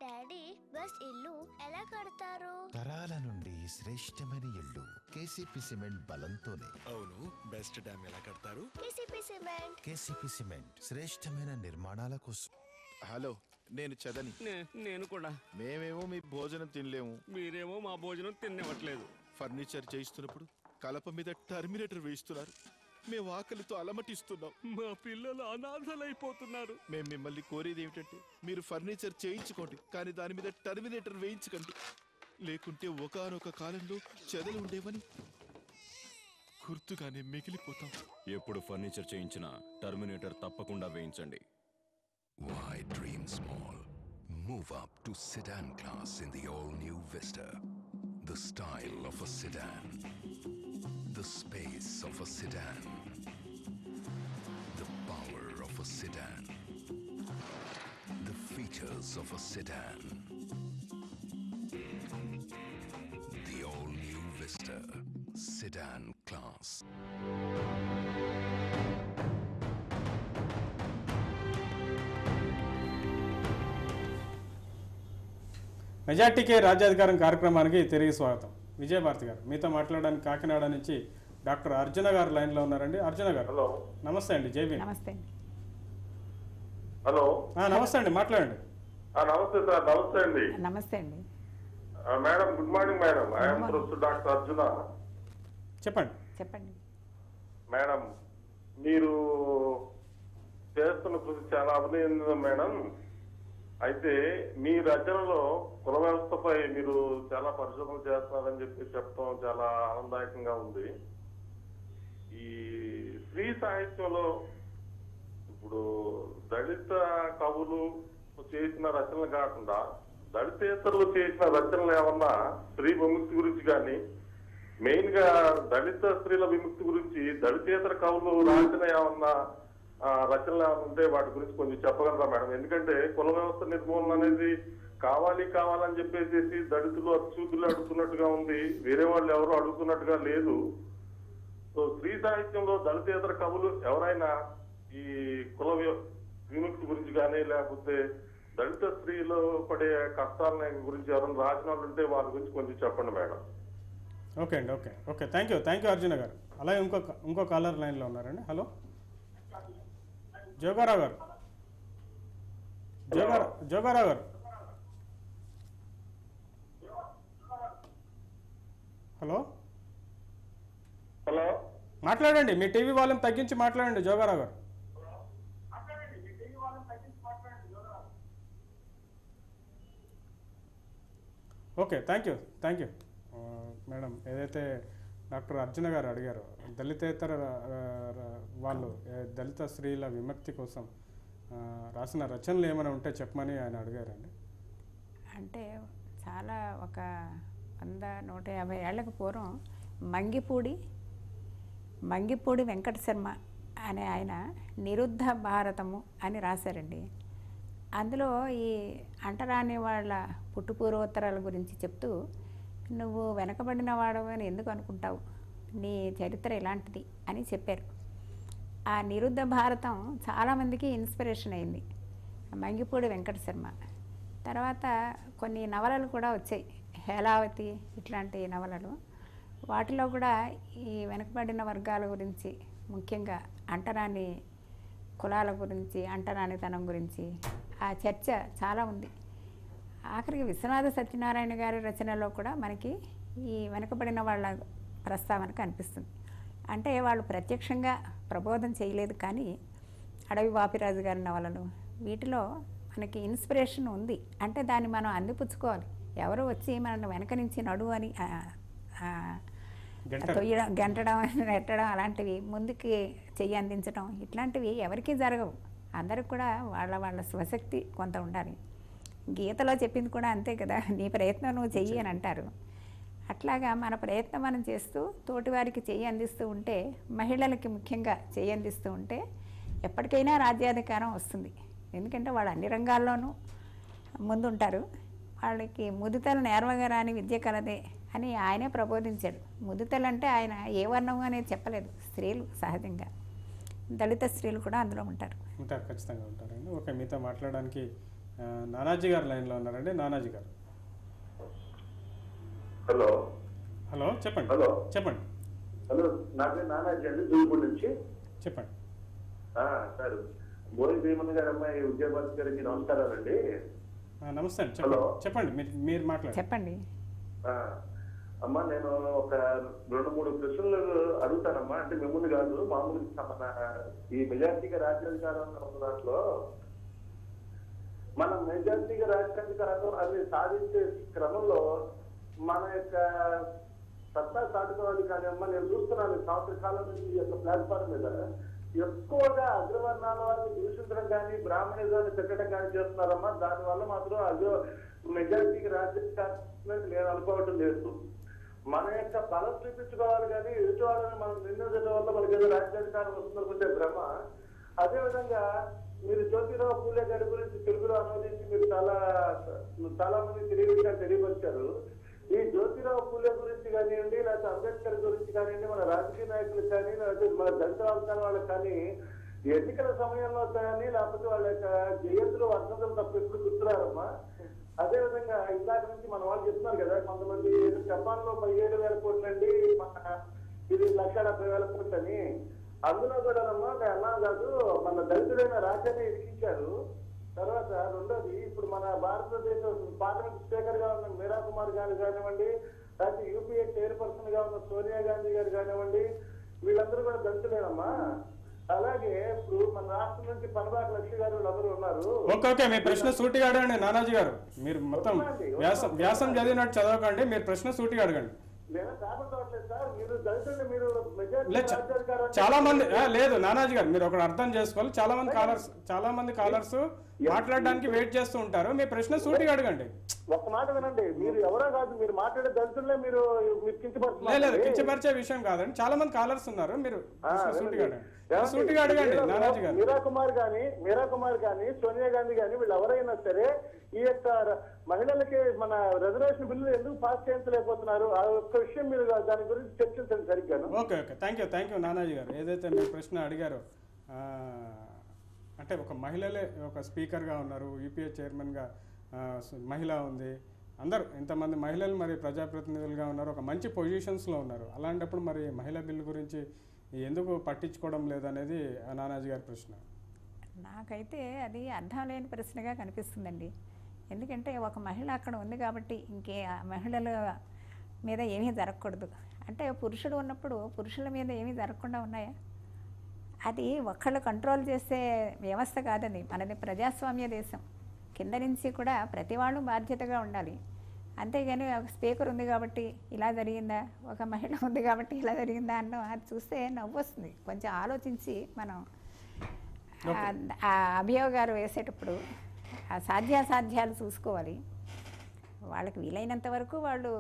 డాడీ బెస్ట్ ఇల్లు ఎలా కడతారు? తరాల నుండి శ్రేష్టమైన ఇల్లు కేసీపీ సిమెంట్ బలంతోనే. అవును, బెస్ట్ డ్యామ్ ఎలా కడతారు? KCP cement. కేసీపీ సిమెంట్ శ్రేష్టమైన నిర్మాణాల కోసం. హలో, నేను చదని. నేను కూడా. మేమేమో మీ భోజనం తినలేము, మీరేమో మా భోజనం తినవట్లేదు. ఫర్నిచర్ చేయిస్తున్నప్పుడు కలప మీద టర్మినేటర్ వేయిస్తున్నారు. మేము ఆకలితో అలమటిస్తున్నాం. మా పిల్లలు అనాథలైపోతున్నారు. మేము మిమ్మల్ని కోరేది ఏమిటంటే మీరు ఫర్నిచర్ చేయించుకోండి, కానీ దాని మీద టర్మినేటర్ వేయించకండి. లేకుంటే ఒకానొక కాలంలో చెదలు ఉండేవని గుర్తుగానే మిగిలిపోతాం. ఎప్పుడు ఫర్నిచర్ చేయించినా టర్మినేటర్ తప్పకుండా వేయించండి. Why dream small? Move up to sedan class in the all-new Vista. The style of a sedan. The space of a sedan. The power of a sedan. The features of a sedan. The all-new Vista. Sedan class. మెజార్టీకే రాజ్యాధికారం కార్యక్రమానికి తిరిగి స్వాగతం. విజయభారతి గారు, మీతో మాట్లాడడానికి కాకినాడ నుంచి doctor Arjuna గారు లైన్లో ఉన్నారండి. అర్జున గారు, హలో. నమస్తే అండి. జైబీ. నమస్తే అండి. హలో. నమస్తే అండి, మాట్లాడండి. నమస్తే సార్. నమస్తే అండి. నమస్తే అండి madam. Good morning madam. I'm professor doctor Arjuna. చెప్పండి మేడం. మీరు చేస్తున్న కృషి చాలా అభినందన మేడం. అయితే మీ రచనలో కుల వ్యవస్థపై మీరు చాలా పరిశోధన చేస్తున్నారని చెప్పి చెప్పడం చాలా ఆనందదాయకంగా ఉంది. ఈ స్త్రీ సాహిత్యంలో ఇప్పుడు దళిత కవులు చేసిన రచనలు కాకుండా దళితేతరులు చేసిన రచనలు ఏమన్నా స్త్రీ విముక్తి గురించి కానీ, మెయిన్ గా దళిత స్త్రీల విముక్తి గురించి దళితేతర కవులు రాసిన ఏమన్నా రచనలు ఏమైనా ఉంటే వాటి గురించి కొంచెం చెప్పగలరా మేడం? ఎందుకంటే కుల వ్యవస్థ నిర్మూలన అనేది కావాలని చెప్పేసి దళితులు అత్యుతులు అడుగుతున్నట్టుగా ఉంది, వేరే వాళ్ళు ఎవరు అడుగుతున్నట్టుగా లేదు. సో స్త్రీ సాహిత్యంలో దళితేతర కవులు ఎవరైనా ఈ కుల విముక్తి గురించి కానీ, లేకపోతే దళిత స్త్రీలు పడే కష్టాల గురించి ఎవరైనా రాసిన వాళ్ళు ఉంటే వాళ్ళ గురించి కొంచెం చెప్పండి మేడం. ఓకే అండి. ఓకే థ్యాంక్ యూ అర్జున గారు. అలాగే ఇంకో కాలర్ లైన్లో ఉన్నారండి. హలో, జోగారావు గారు. జోగారావు గారు, హలో. హలో, మాట్లాడండి. మీ టీవీ వాల్యూమ్ తగ్గించి మాట్లాడండి జోగారావు గారు. Okay, thank you madam. ఏదైతే డాక్టర్ అర్జున గారు అడిగారు, దళితేతర వాళ్ళు దళిత స్త్రీల విముక్తి కోసం రాసిన రచనలు ఏమైనా ఉంటే చెప్పమని ఆయన అడిగారండి. అంటే చాలా ఒక 100-150 ఏళ్లకు పూర్వం మంగిపూడి వెంకట శర్మ అనే ఆయన నిరుద్ధ భారతము అని రాశారండి. అందులో ఈ అంటరాని వాళ్ళ పుట్టుపూర్వోత్తరాల గురించి చెప్తూ, నువ్వు వెనకబడిన వాడవు అని ఎందుకు అనుకుంటావు, నీ చరిత్ర ఇలాంటిది అని చెప్పారు. ఆ నిరుద్ధ భారతం చాలామందికి ఇన్స్పిరేషన్ అయింది, మంగిపూడి వెంకట శర్మ. తర్వాత కొన్ని నవలలు కూడా వచ్చాయి, హేలావతి ఇట్లాంటి నవలలు. వాటిలో కూడా ఈ వెనకబడిన వర్గాల గురించి, ముఖ్యంగా అంటరాని కులాల గురించి, అంటరానితనం గురించి ఆ చర్చ చాలా ఉంది. ఆఖరికి విశ్వనాథ సత్యనారాయణ గారి రచనలో కూడా మనకి ఈ వెనకబడిన వాళ్ళ ప్రస్తావన కనిపిస్తుంది. అంటే వాళ్ళు ప్రత్యక్షంగా ప్రబోధం చేయలేదు, కానీ అడవి వాపిరాజు గారి నవలలు వీటిలో మనకి ఇన్స్పిరేషన్ ఉంది. అంటే దాన్ని మనం అందిపుచ్చుకోవాలి. ఎవరు వచ్చి మనల్ని వెనక నుంచి నడు అని తొయ్యడం, గెంటడం, నెట్టడం అలాంటివి, ముందుకి చెయ్యి అందించడం ఇట్లాంటివి ఎవరికీ జరగవు. అందరికి కూడా వాళ్ళ స్వశక్తి కొంత ఉండాలి. గీతలో చెప్పింది కూడా అంతే కదా, నీ ప్రయత్నం నువ్వు చెయ్యి అని అంటారు. అట్లాగా మన ప్రయత్నం మనం చేస్తూ తోటివారికి చెయ్యి అందిస్తూ ఉంటే, మహిళలకి ముఖ్యంగా చెయ్యి అందిస్తూ ఉంటే ఎప్పటికైనా రాజ్యాధికారం వస్తుంది. ఎందుకంటే వాళ్ళు అన్ని రంగాల్లోనూ ముందుంటారు. వాళ్ళకి ముదితలు నేర్వగా రాని విద్య కలదే అని ఆయనే ప్రబోధించాడు. ముదితలు అంటే ఆయన ఏ వర్ణం అనేది చెప్పలేదు, స్త్రీలు సహజంగా. దళిత స్త్రీలు కూడా అందులో ఉంటారు. ఖచ్చితంగా ఉంటారండి. ఓకే, మీతో మాట్లాడడానికి నానాజీ గారు లైన్లో ఉన్నారండి. నానాజీ గారు. హలో హలో, చెప్పండి. హలో చెప్పండి. హలో, నా పేరు నానాజీ అండి, దూల్పూర్ నుంచి. చెప్పండి సార్. బోయి భీమన్ గారి అమ్మాయి విజయభారతి గారికి నమస్కారాలండి. నమస్తే అండి, చెప్పండి. చెప్పండి, మీరు మాట్లాడండి. చెప్పండి. అమ్మా, నేను ఒక 2-3 ప్రశ్నలు అడుగుతానమ్మా. అంటే మిమ్మల్ని కాదు, మామూలుగా మన ఈ మెజార్టీగా రాజ్యాధికారం ఉన్న దాంట్లో మన మెజార్టీగా రాజ్యాధికారం అది సాధించే క్రమంలో మన యొక్క సత్తా చాటుకోవాలి. కానీ అమ్మ, నేను చూస్తున్నాను సంవత్సర కాలం నుంచి ఈ యొక్క ప్లాట్ఫామ్ మీద ఎక్కువగా అగ్రవర్ణాల వారిని దూషించడం కానీ బ్రాహ్మణిజాన్ని పెట్టడం కానీ చేస్తున్నారమ్మా. దానివల్ల మాత్రం అదో మెజార్టీకి రాజ్యాధికారం నేను అనుకోవటం లేదు. మన యొక్క బలం చూపించుకోవాలి కానీ ఎదుటి వాళ్ళని మనం నిందించడం వల్ల మనకి ఏదో రాజ్యాధికారం వస్తుందనుకుంటే భ్రమ. అదేవిధంగా మీరు జ్యోతిరావు పూలే గారి గురించి తెలుగులో అనువదించి మీరు చాలా మంది తెలియపరిచారు. ఈ జ్యోతిరావు పూలే గురించి కానివ్వండి, లేకపోతే అంబేద్కర్ గురించి కానివ్వండి, మన రాజకీయ నాయకులకు కానీ, లేకపోతే మన దళిత వర్గాల వాళ్ళకి కానీ ఎన్నికల సమయంలో కానీ, లేకపోతే వాళ్ళ యొక్క జయంతులు వర్ధంతులు తప్ప ఎప్పుడు గుర్తురారమ్మా. అదేవిధంగా ఇందాక నుంచి మన వాళ్ళు చెప్తున్నారు కదా, కొంతమంది జపాన్ లో 17,000 కోట్లు అండి, ఇది 1,70,000 కోట్లు అని. అందులో కూడా అమ్మా అన్నా కాదు, మన దళితుడైన రాజ్యాన్ని ఇరికించారు. తర్వాత రెండోది, ఇప్పుడు మన భారతదేశ పార్లమెంట్ స్పీకర్ గా ఉన్న మీరా కుమార్ గారు కానివ్వండి, లేకపోతే యూపీఏ చైర్పర్సన్ గా ఉన్న సోనియా గాంధీ గారు కానివ్వండి, వీళ్ళందరూ కూడా దళితులేనమ్మా. అలాగే ఇప్పుడు మన రాష్ట్రం నుంచి పనబాక లక్ష్మి గారు వీళ్ళందరూ ఉన్నారు. ఓకే, మీ ప్రశ్న సూటిగా అడగండి నానాజీ గారు. మీరు మొత్తం వ్యాసం చదివినట్టు చదవకండి, మీరు ప్రశ్న సూటిగా అడగండి. చాలా మంది లేదు నానాజీ గారు, మీరు ఒకటి అర్థం చేసుకోవాలి. చాలా మంది కాలర్స్ మాట్లాడడానికి వెయిట్ చేస్తూ ఉంటారు. మీ ప్రశ్న సూటిగా అడగండి. ఒక మాట వినండి, మీరు ఎవరో కాదు, మీరు మాట్లాడే దళితులే మీరు లేదు, కించపరిచే విషయం కాదండి. చాలా మంది కాలర్స్ ఉన్నారు, మీరు సూటిగా అడగండి నానాజీ గారు. మీరా కుమార్ గాని సోనియా గాంధీ గాని వీళ్ళు ఎవరైనా సరే ఈ యొక్క మహిళలకి మన రిజర్వేషన్ బిల్లు ఎందుకు పాస్ చేయించలేకపోతున్నారు, ఆ ఒక్క విషయం మీరు దాని గురించి చర్చించండి సరిగ్గా. ఓకే, థ్యాంక్ యూ నానాజీ గారు. ఏదైతే మీరు ప్రశ్న అడిగారో, అంటే ఒక మహిళలే ఒక స్పీకర్గా ఉన్నారు, యూపీఏ చైర్మన్గా మహిళ ఉంది, అందరూ ఇంతమంది మహిళలు మరి ప్రజాప్రతినిధులుగా ఉన్నారు, ఒక మంచి పొజిషన్స్లో ఉన్నారు. అలాంటప్పుడు మరి మహిళా బిల్లు గురించి ఎందుకు పట్టించుకోవడం లేదనేది నానాజీ గారి ప్రశ్న. నాకైతే అది అర్థం లేని ప్రశ్నగా కనిపిస్తుందండి. ఎందుకంటే ఒక మహిళ అక్కడ ఉంది కాబట్టి ఇంకే మహిళల మీద ఏమీ జరగకూడదు అంటే, పురుషుడు ఉన్నప్పుడు పురుషుల మీద ఏమీ జరగకుండా ఉన్నాయా? అది ఒక్కళ్ళు కంట్రోల్ చేసే వ్యవస్థ కాదండి. మనది ప్రజాస్వామ్య దేశం. కింద నుంచి కూడా ప్రతి వాళ్ళు బాధ్యతగా ఉండాలి. అంతేగాని ఒక స్పీకర్ ఉంది కాబట్టి ఇలా జరిగిందా, ఒక మహిళ ఉంది కాబట్టి ఇలా జరిగిందా అన్న అది చూస్తే నవ్వు వస్తుంది. కొంచెం ఆలోచించి మనం ఆ అభియోగాలు వేసేటప్పుడు ఆ సాధ్యాసాధ్యాలు చూసుకోవాలి. వాళ్ళకి వీలైనంత వరకు వాళ్ళు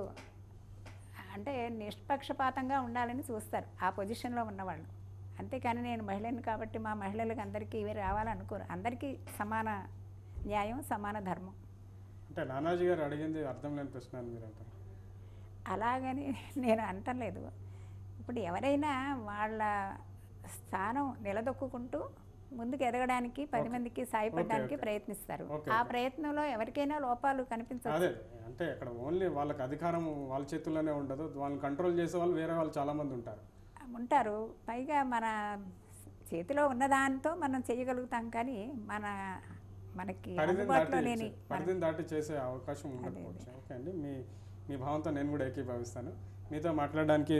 అంటే నిష్పక్షపాతంగా ఉండాలని చూస్తారు ఆ పొజిషన్లో ఉన్నవాళ్ళు. అంతేకాని నేను మహిళని కాబట్టి మా మహిళలకు అందరికీ ఇవి రావాలనుకోరు. అందరికీ సమాన న్యాయం, సమాన ధర్మం. అంటే నానాజీ గారు అడిగింది అర్థం లేని ప్రశ్న అని మీరు అంటారు. అలాగని నేను అంటలేదు. ఇప్పుడు ఎవరైనా వాళ్ళ స్థానం నిలదొక్కుంటూ ముందుకు ఎదగడానికి 10 మందికి సాయపడడానికి ప్రయత్నిస్తారు. ఆ ప్రయత్నంలో ఎవరికైనా లోపాలు కనిపించదు. అంటే అక్కడ ఓన్లీ వాళ్ళకి అధికారం వాళ్ళ చేతుల్లోనే ఉండదు, వాళ్ళని కంట్రోల్ చేసే వాళ్ళు వేరే వాళ్ళు చాలా మంది ఉంటారు. పైగా మన చేతిలో ఉన్నదాంతో మనం చేయగలుగుతాం, కానీ మనకి అందుబాటులో లేని పరిధిని దాటి చేసే అవకాశం ఉండకపోవచ్చు. ఓకే అండి, మీ భావంతో నేను కూడా ఏకీభవిస్తాను. మీతో మాట్లాడడానికి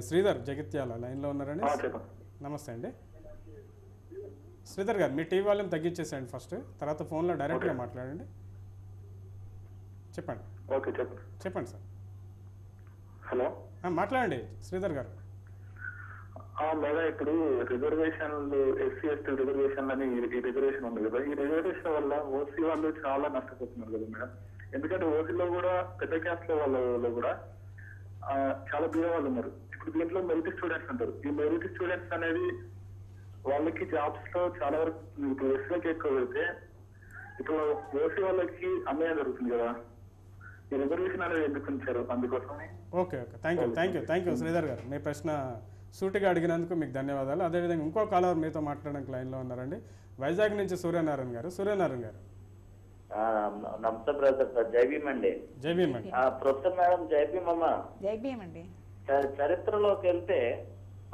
శ్రీధర్ జగిత్యాల లైన్లో ఉన్నారండి. నమస్తే అండి శ్రీధర్ గారు. మీ టీవీ వాల్యూమ్ తగ్గించేసేయండి ఫస్ట్, తర్వాత ఫోన్లో డైరెక్ట్గా మాట్లాడండి. చెప్పండి. ఓకే, చెప్పండి సార్. హలో, మాట్లాడండి శ్రీధర్ గారు. మేడం, ఇప్పుడు రిజర్వేషన్లు ఎస్సీ ఎస్టీ రిజర్వేషన్ అని ఈ రిజర్వేషన్ ఉంది కదా, ఈ రిజర్వేషన్ వల్ల ఓసీ వాళ్ళు చాలా నష్టపోతున్నారు కదా మేడం. ఎందుకంటే ఓసీలో కూడా పెద్ద క్యాస్ట్ వాళ్ళలో కూడా చాలా బీద వాళ్ళు ఉన్నారు. ఇప్పుడు దీంట్లో మెరిట్ స్టూడెంట్స్ ఉంటారు. ఈ మెరిట్ స్టూడెంట్స్ అనేది వాళ్ళకి జాబ్స్ లో చాలా వరకు ఇప్పుడు ఎస్సీలకి ఎక్కువ పెడితే ఇప్పుడు ఓసీ వాళ్ళకి అన్యాయం జరుగుతుంది కదా. ఈ రిజర్వేషన్ అనేది ఎందుకు ఉంచారు అందుకోసం. ఓకే, థ్యాంక్ యూ శ్రీధర్ గారు. మీ ప్రశ్న సూటిగా అడిగినందుకు మీకు ధన్యవాదాలు. అదేవిధంగా ఇంకో కాలర్ మీతో మాట్లాడడానికి లైన్లో ఉన్నారండి. వైజాగ్ నుంచి సూర్యనారాయణ గారు. సూర్యనారాయణ గారు నమస్తే బ్రదర్. జై భీమ్ అండి. జై భీమ్ అండి. ప్రొఫెసర్ మేడం జై భీమ్ అమ్మ. జై భీమ్ అండి. చరిత్రలోకి వెళ్తే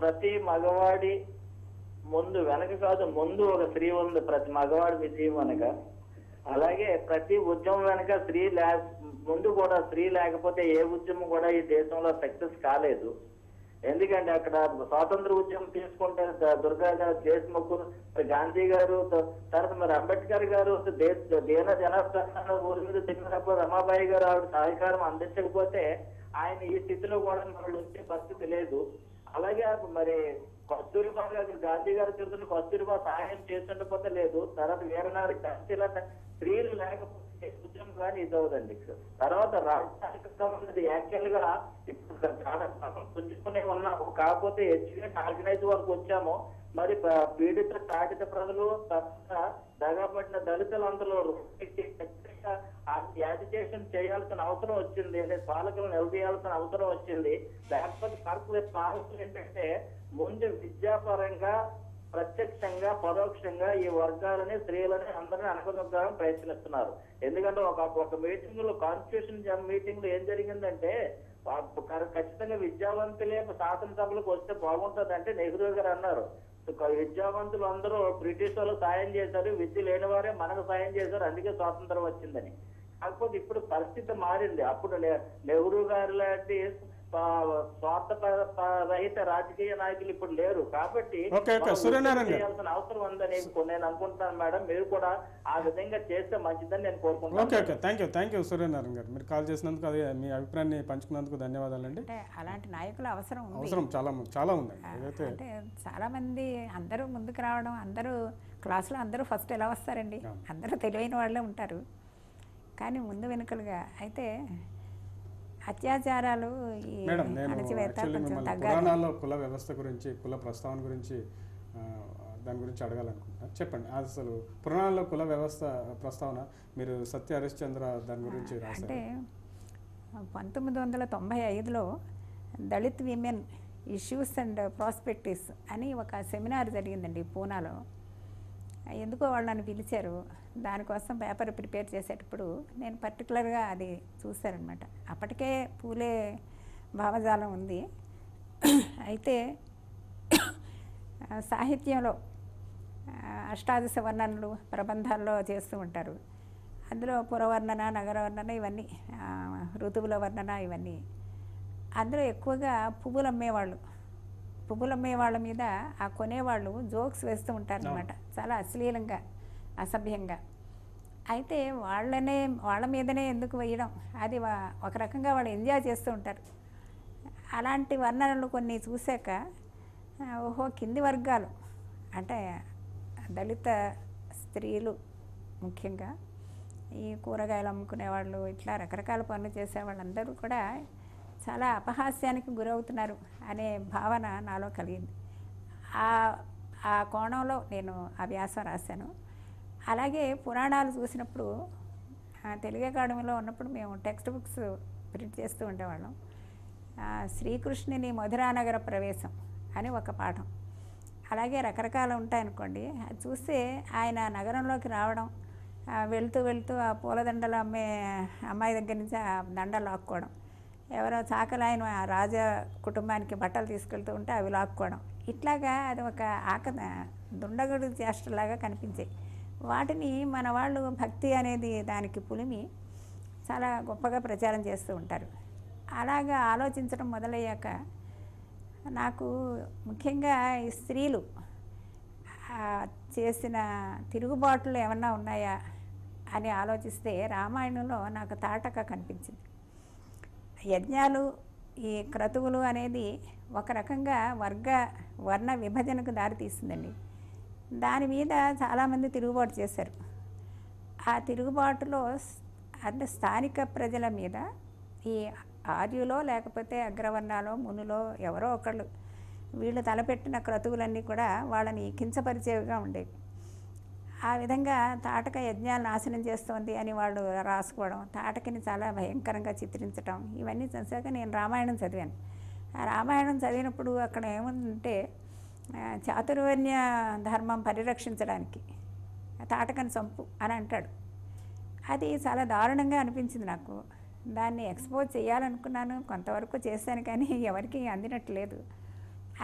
ప్రతి మగవాడి ముందు వెనక కాదు ముందు ఒక స్త్రీ ఉంది ప్రతి మగవాడి విజయం వెనక. అలాగే ప్రతి ఉద్యమం వెనక ముందు కూడా స్త్రీ లేకపోతే ఏ ఉద్యమం కూడా ఈ దేశంలో సక్సెస్ కాలేదు. ఎందుకంటే అక్కడ స్వాతంత్ర ఉద్యమం తీసుకుంటే దుర్గాదాస్ దేశ్ముఖ్, గాంధీ గారు, తర్వాత మరి అంబేద్కర్ గారు దీన జనార్దన ఊరి మీద తిరిగినప్పుడు రమాబాయి గారు ఆవిడ సహకారం అందించకపోతే ఆయన ఈ స్థితిలో కూడా మనల్ని వచ్చే పరిస్థితి లేదు. అలాగే మరి కస్తూరిబా గారు గాంధీ గారు తిరుగుతున్న కస్తూరిబా సహాయం చేస్తుండకపోతే లేదు. తర్వాత వీరనారి ఇలా స్త్రీలు లేకపోతే ఉద్యమం కానీ ఇది అవుదండి. తర్వాత రాజధాని యాక్చువల్ గా ఇప్పుడు చాలా పుంజుకునే ఉన్నాం. కాకపోతే ఎడ్యుకేషన్ ఆర్గనైజ్ వరకు వచ్చాము. మరి పీడిత తాడిత ప్రజలు దగాపడిన దళితులందరూ యాజిటేషన్ చేయాల్సిన అవసరం వచ్చింది. పాలకులను నిలదీయాల్సిన అవసరం వచ్చింది. లేకపోతే పాలకులు ఏంటంటే ముందు విద్యాపరంగా ప్రత్యక్షంగా పరోక్షంగా ఈ వర్గాలని స్త్రీలని అందరినీ అనగదొక్కడానికి ప్రయత్నిస్తున్నారు. ఎందుకంటే ఒక మీటింగ్ లో కాన్స్టిట్యూషన్ మీటింగ్ లో ఏం జరిగిందంటే ఖచ్చితంగా విద్యావంతులే శాసనసభలకు వస్తే బాగుంటుంది అంటే నెహ్రూ గారు అన్నారు విద్యావంతులు అందరూ బ్రిటిష్ వాళ్ళు సాయం చేశారు, విద్య లేని వారే మనకు సాయం చేశారు, అందుకే స్వాతంత్రం వచ్చిందని. కాకపోతే ఇప్పుడు పరిస్థితి మారింది. అప్పుడు నెహ్రూ గారు లాంటి స్వార్థ రహిత రాజకీయ నాయకులు ఇప్పుడు లేరు. కాబట్టి చేయాల్సిన అవసరం ఉందని నేను అనుకుంటున్నాను మేడం. మీరు కూడా ఆ విధంగా చేస్తే మంచిదని నేను కోరుకుంటున్నాను. ఓకే థ్యాంక్ యూ సూర్యనారాయణ గారు. మీరు కాల్ చేసినందుకు అదే మీ అభిప్రాయాన్ని పంచుకున్నందుకు ధన్యవాదాలండి. అలాంటి నాయకుల అవసరం చాలా ఉంది. అంటే చాలా మంది అందరూ ముందుకు రావడం, అందరూ క్లాసులో అందరూ ఫస్ట్ ఎలా వస్తారండి, అందరూ తెలివైన వాళ్ళే ఉంటారు. కానీ ముందు వెనుకలుగా అయితే అత్యాచారాలు మేడం, నేను పురాణాల్లో కుల వ్యవస్థ గురించి కుల ప్రస్తావన గురించి దాని గురించి అడగాలనుకుంటున్నాను. చెప్పండి, అసలు పురాణాల్లో కుల వ్యవస్థ ప్రస్తావన మీరు సత్య హరిశ్చంద్ర దాని గురించి రాశారు. అంటే 1995లో Dalit women issues and perspectives అని ఒక సెమినార్ జరిగిందండి పూనాలో. ఎందుకో వాళ్ళని పిలిచారు. దానికోసం పేపర్ ప్రిపేర్ చేసేటప్పుడు నేను పర్టికులర్గా అది చూశానమాట. అప్పటికే పూలే భావజాలం ఉంది. అయితే సాహిత్యంలో అష్టాదశ వర్ణనలు ప్రబంధాల్లో చేస్తూ ఉంటారు. అందులో పురవర్ణన, నగరవర్ణన, ఇవన్నీ ఋతువుల వర్ణన, ఇవన్నీ అందులో ఎక్కువగా పువ్వులు అమ్మే వాళ్ళ మీద ఆ కొనేవాళ్ళు జోక్స్ వేస్తూ ఉంటారు అనమాట, చాలా అశ్లీలంగా అసభ్యంగా. అయితే వాళ్ళ మీదనే ఎందుకు వేయడం, అది ఒక రకంగా వాళ్ళు ఎంజాయ్ చేస్తూ ఉంటారు. అలాంటి వర్ణనలు కొన్ని చూశాక ఓహో కింది వర్గాలు అంటే దళిత స్త్రీలు ముఖ్యంగా ఈ కూరగాయలు అమ్ముకునేవాళ్ళు ఇట్లా రకరకాల పనులు చేసే వాళ్ళందరూ కూడా చాలా అపహాస్యానికి గురవుతున్నారు అనే భావన నాలో కలిగింది. ఆ కోణంలో నేను ఆ వ్యాసం రాశాను. అలాగే పురాణాలు చూసినప్పుడు తెలుగు అకాడమీలో ఉన్నప్పుడు మేము టెక్స్ట్ బుక్స్ ప్రింట్ చేస్తూ ఉండేవాళ్ళం. శ్రీకృష్ణుని మధురానగర ప్రవేశం అని ఒక పాఠం, అలాగే రకరకాలు ఉంటాయనుకోండి. అది చూస్తే ఆయన నగరంలోకి రావడం, వెళ్తూ ఆ పూలదండలు అమ్మే అమ్మాయి దగ్గర నుంచి ఆ దండలు లాక్కోవడం, ఎవరో చాకలాయన రాజ కుటుంబానికి బట్టలు తీసుకెళ్తూ ఉంటే అవి లాక్కోవడం, ఇట్లాగా అది ఒక దుండగుడు చేష్టలాగా కనిపించాయి. వాటిని మన వాళ్ళు భక్తి అనేది దానికి పులిమి చాలా గొప్పగా ప్రచారం చేస్తూ ఉంటారు. అలాగా ఆలోచించడం మొదలయ్యాక నాకు ముఖ్యంగా ఈ స్త్రీలు చేసిన తిరుగుబాట్లు ఏమన్నా ఉన్నాయా అని ఆలోచిస్తే రామాయణంలో నాకు తాటక కనిపించింది. యజ్ఞాలు, ఈ క్రతువులు అనేది ఒక రకంగా వర్ణ విభజనకు దారితీస్తుందండి. దాని మీద చాలామంది తిరుగుబాటు చేశారు. ఆ తిరుగుబాటులో అంటే స్థానిక ప్రజల మీద ఈ ఆర్యులో లేకపోతే అగ్రవర్ణాలో మునులో ఎవరో ఒకళ్ళు వీళ్ళు తలపెట్టిన క్రతువులన్నీ కూడా వాళ్ళని కించపరిచేవిగా ఉండేవి. ఆ విధంగా తాటక యజ్ఞాలు నాశనం చేస్తోంది అని వాళ్ళు రాసుకోవడం, తాటకిని చాలా భయంకరంగా చిత్రించడం, ఇవన్నీ చూసాక నేను రామాయణం చదివాను. ఆ రామాయణం చదివినప్పుడు అక్కడ ఏముందంటే చాతుర్వర్ణ్య ధర్మం పరిరక్షించడానికి తాటకని చంపు అని అంటాడు. అది చాలా దారుణంగా అనిపించింది నాకు. దాన్ని ఎక్స్పోజ్ చేయాలనుకున్నాను, కొంతవరకు చేశాను, కానీ ఎవరికి అందినట్లేదు.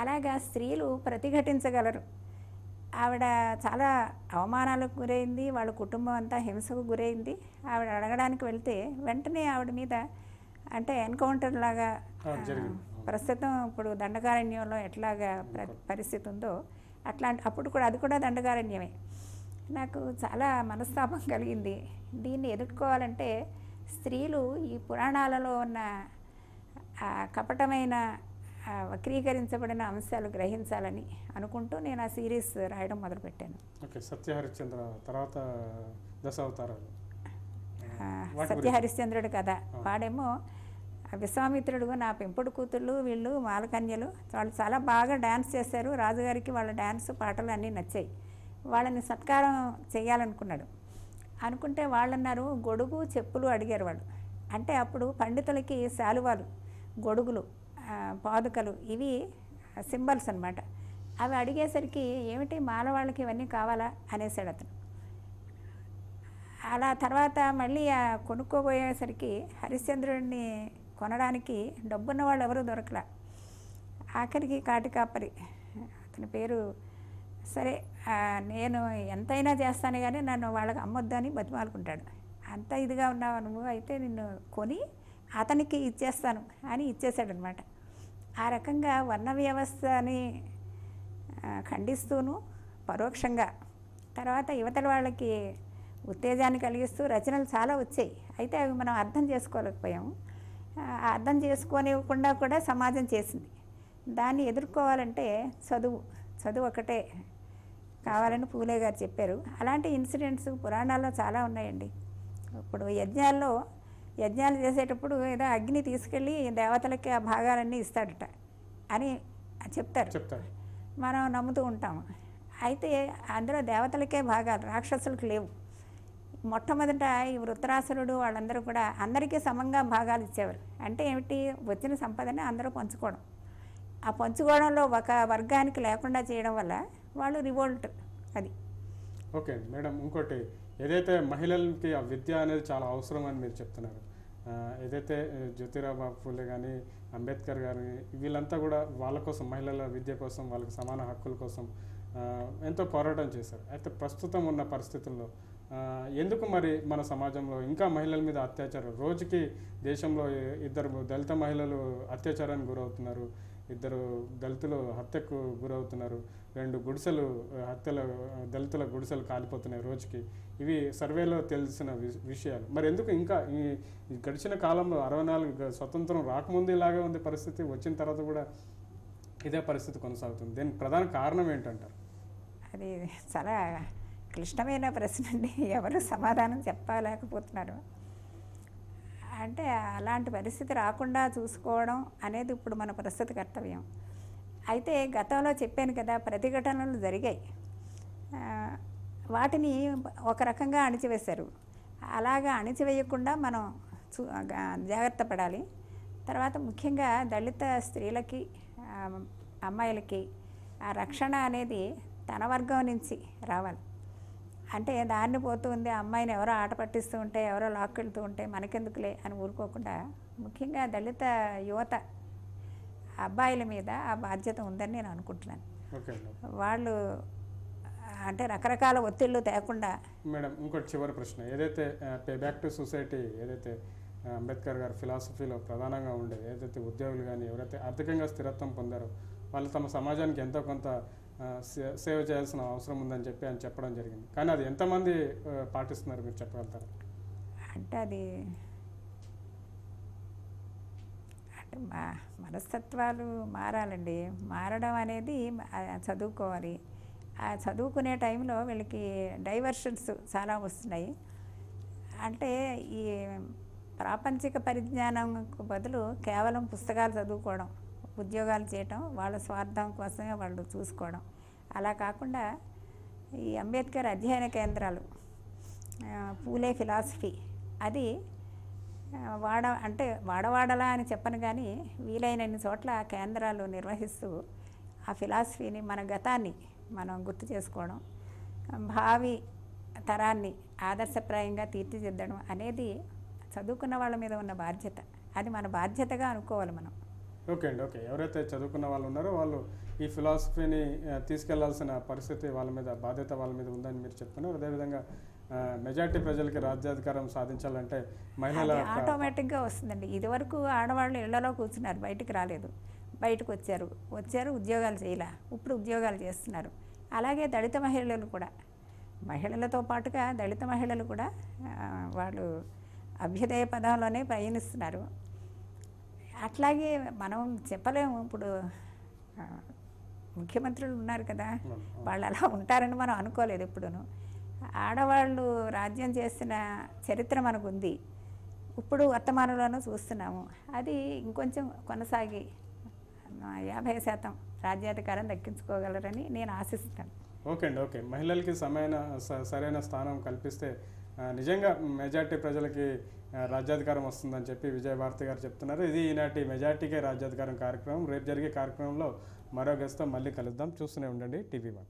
అలాగా స్త్రీలు ప్రతిఘటించగలరు. ఆవిడ చాలా అవమానాలకు గురైంది, వాళ్ళ కుటుంబం అంతా హింసకు గురైంది. ఆవిడ అడగడానికి వెళ్తే వెంటనే ఆవిడ మీద అంటే ఎన్కౌంటర్ లాగా ప్రస్తుతం ఇప్పుడు దండకారణ్యంలో ఎట్లాగా పరిస్థితి ఉందో అప్పుడు కూడా అది కూడా దండకారణ్యమే. నాకు చాలా మనస్తాపం కలిగింది. దీన్ని ఎదుర్కోవాలంటే స్త్రీలు ఈ పురాణాలలో ఉన్న కపటమైన వక్రీకరించబడిన అంశాలు గ్రహించాలని అనుకుంటూ నేను ఆ సిరీస్ రాయడం మొదలుపెట్టాను. ఓకే, సత్యహరిశ్చంద్ర తర్వాత దశావతారాలు. సత్యహరిశ్చంద్రుడు కథ. వాడేమో విశ్వామిత్రుడు నా పెంపుడు కూతుళ్ళు, వీళ్ళు మాలకన్యలు, వాళ్ళు చాలా బాగా డ్యాన్స్ చేశారు. రాజుగారికి వాళ్ళ డ్యాన్స్ పాటలు అన్నీ నచ్చాయి. వాళ్ళని సత్కారం చేయాలనుకున్నాడు. అనుకుంటే వాళ్ళన్నారు గొడుగు చెప్పులు అడిగారు వాళ్ళు. అంటే అప్పుడు పండితులకి శాలువాలు, గొడుగులు, పాదుకలు ఇవి సింబల్స్ అన్నమాట. అవి అడిగేసరికి ఏమిటి మాల వాళ్ళకి ఇవన్నీ కావాలా అనేసాడు అతను. అలా తర్వాత మళ్ళీ కొనుక్కోబోయేసరికి హరిశ్చంద్రుడిని కొనడానికి డబ్బున్న వాళ్ళు ఎవరు దొరకలా. ఆఖరికి కాటికాపరి అతని పేరు, సరే నేను ఎంతైనా చేస్తాను కానీ నన్ను వాళ్ళకి అమ్మొద్దని బతిమాలుకుంటాడు. అంత ఇదిగా ఉన్నావు నువ్వు, అయితే నిన్ను కొని అతనికి ఇచ్చేస్తాను అని ఇచ్చేసాడనమాట. ఆ రకంగా వర్ణ వ్యవస్థని ఖండిస్తూను పరోక్షంగా తర్వాత యువతల వాళ్ళకి ఉత్తేజాన్ని కలిగిస్తూ రచనలు చాలా వచ్చాయి. అయితే అవి మనం అర్థం చేసుకోలేకపోయాము. అర్థం చేసుకోనివ్వకుండా కూడా సమాజం చేసింది. దాన్ని ఎదుర్కోవాలంటే చదువు ఒకటే కావాలని పూలే గారు చెప్పారు. అలాంటి ఇన్సిడెంట్స్ పురాణాల్లో చాలా ఉన్నాయండి. ఇప్పుడు యజ్ఞాలు చేసేటప్పుడు ఏదో అగ్ని తీసుకెళ్ళి దేవతలకి ఆ భాగాలన్నీ ఇస్తాడట అని చెప్తారు, మనం నమ్ముతూ ఉంటాము. అయితే అందులో దేవతలకే భాగాలు, రాక్షసులకు లేవు. మొట్టమొదట ఈ వృత్రాసురుడు వాళ్ళందరూ కూడా అందరికీ సమంగా భాగాలు ఇచ్చేవారు. అంటే ఏమిటి, వచ్చిన సంపదని అందరూ పంచుకోవడం. ఆ పంచుకోవడంలో ఒక వర్గానికి లేకుండా చేయడం వల్ల వాళ్ళు రివోల్ట్. అది ఓకే మేడం. ఇంకోటి ఏదైతే మహిళలకి ఆ విద్య అనేది చాలా అవసరం అని మీరు చెప్తున్నారు, ఏదైతే జ్యోతిరావు ఫూలే కానీ అంబేద్కర్ గారి వీళ్ళంతా కూడా వాళ్ళ కోసం, మహిళల విద్య కోసం, వాళ్ళకి సమాన హక్కుల కోసం ఎంతో పోరాటం చేశారు. అయితే ప్రస్తుతం ఉన్న పరిస్థితుల్లో ఎందుకు మరి మన సమాజంలో ఇంకా మహిళల మీద అత్యాచారం, రోజుకి దేశంలో 2 దళిత మహిళలు అత్యాచారానికి గురవుతున్నారు, 2 దళితులు హత్యకు గురవుతున్నారు, 2 గుడిసెలు దళితుల గుడిసెలు కాలిపోతున్నాయి రోజుకి. ఇవి సర్వేలో తెలిసిన విషయాలు. మరి ఎందుకు ఇంకా ఈ గడిచిన కాలంలో 64 స్వతంత్రం రాకముందు ఇలాగే ఉంది పరిస్థితి, వచ్చిన తర్వాత కూడా ఇదే పరిస్థితి కొనసాగుతుంది? దీనికి ప్రధాన కారణం ఏంటంటారు? అది చాలా క్లిష్టమైన ప్రశ్న అండి. ఎవరు సమాధానం చెప్పలేకపోతున్నారు. అంటే అలాంటి పరిస్థితి రాకుండా చూసుకోవడం అనేది ఇప్పుడు మన ప్రస్తుత కర్తవ్యం. అయితే గతంలో చెప్పాను కదా, ప్రతిఘటనలు జరిగాయి, వాటిని ఒక రకంగా అణిచివేశారు. అలాగా అణిచివేయకుండా మనం జాగ్రత్త పడాలి. తర్వాత ముఖ్యంగా దళిత స్త్రీలకి, అమ్మాయిలకి ఆ రక్షణ అనేది తన వర్గం నుంచి రావాలి. అంటే దాన్ని పోతుంది, అమ్మాయిని ఎవరో ఆట పట్టిస్తూ ఉంటే, ఎవరో లాక్కెళ్తూ ఉంటే మనకెందుకులే అని ఊరుకోకుండా ముఖ్యంగా దళిత యువత అబ్బాయిల మీద ఆ బాధ్యత ఉందని నేను అనుకుంటున్నాను. వాళ్ళు అంటే రకరకాల ఒత్తిళ్ళు తేకుండా. మేడం ఇంకోటి చివరి ప్రశ్న, ఏదైతే పే బ్యాక్ టు సొసైటీ ఏదైతే అంబేద్కర్ గారి ఫిలాసఫీలో ప్రధానంగా ఉండేది, ఏదైతే ఉద్యోగులు కానీ ఎవరైతే ఆర్థికంగా స్థిరత్వం పొందారో వాళ్ళు తమ సమాజానికి ఎంతో కొంత సేవ చేయాల్సిన అవసరం ఉందని చెప్పి ఆయన చెప్పడం జరిగింది. కానీ అది ఎంతమంది పాటిస్తున్నారు మీరు చెప్పగలుగుతారు? అంటే అది అంటే మనస్తత్వాలు మారాలండి. మారడం అనేది చదువుకోవాలి. ఆ చదువుకునే టైంలో వీళ్ళకి డైవర్షన్స్ చాలా వస్తున్నాయి. అంటే ఈ ప్రాపంచిక పరిజ్ఞానంకు బదులు కేవలం పుస్తకాలు చదువుకోవడం, ఉద్యోగాలు చేయటం, వాళ్ళ స్వార్థం కోసమే వాళ్ళు చూసుకోవడం. అలా కాకుండా ఈ అంబేద్కర్ అధ్యయన కేంద్రాలు, పూలే ఫిలాసఫీ అది వాడవాడలా అని చెప్పను కానీ వీలైనన్ని చోట్ల కేంద్రాలు నిర్వహిస్తూ ఆ ఫిలాసఫీని మన గతాన్ని మనం గుర్తు చేసుకోవడం, భావి తరాన్ని ఆదర్శప్రాయంగా తీర్చిదిద్దడం అనేది చదువుకున్న వాళ్ళ మీద ఉన్న బాధ్యత. అది మన బాధ్యతగా అనుకోవాలి మనం. ఓకే అండి, ఓకే. ఎవరైతే చదువుకున్న వాళ్ళు ఉన్నారో వాళ్ళు ఈ ఫిలాసఫీని తీసుకెళ్లాల్సిన పరిస్థితి వాళ్ళ మీద, బాధ్యత వాళ్ళ మీద ఉందని మీరు చెప్తున్నారు. అదేవిధంగా మెజారిటీ ప్రజలకి రాజ్యాధికారం సాధించాలంటే మహిళల ఆటోమేటిక్గా వస్తుందండి. ఇదివరకు ఆడవాళ్ళు ఇళ్లలో కూర్చున్నారు, బయటికి రాలేదు. బయటకు వచ్చారు ఉద్యోగాలు చేయలే, ఇప్పుడు ఉద్యోగాలు చేస్తున్నారు. అలాగే దళిత మహిళలు కూడా, మహిళలతో పాటుగా దళిత మహిళలు కూడా వాళ్ళు అభ్యుదయ పదంలోనే ప్రయాణిస్తున్నారు. అట్లాగే మనం చెప్పలేము. ఇప్పుడు ముఖ్యమంత్రులు ఉన్నారు కదా, వాళ్ళు అలా ఉంటారని మనం అనుకోలేదు ఎప్పుడును. ఆడవాళ్ళు రాజ్యం చేసిన చరిత్ర మనకు ఉంది, ఇప్పుడు వర్తమానంలోనూ చూస్తున్నాము. అది ఇంకొంచెం కొనసాగి 50% రాజ్యాధికారం దక్కించుకోగలరని నేను ఆశిస్తాను. ఓకే అండి, ఓకే. మహిళలకి సరైన స్థానం కల్పిస్తే నిజంగా మెజార్టీ ప్రజలకి రాజ్యాధికారం వస్తుందని చెప్పి విజయభారతి గారు చెప్తున్నారు. ఇది ఈనాటి మెజార్టీకే రాజ్యాధికారం కార్యక్రమం. రేపు జరిగే కార్యక్రమంలో మరో గెస్ట్తో మళ్ళీ కలుద్దాం. చూస్తూనే ఉండండి TV1.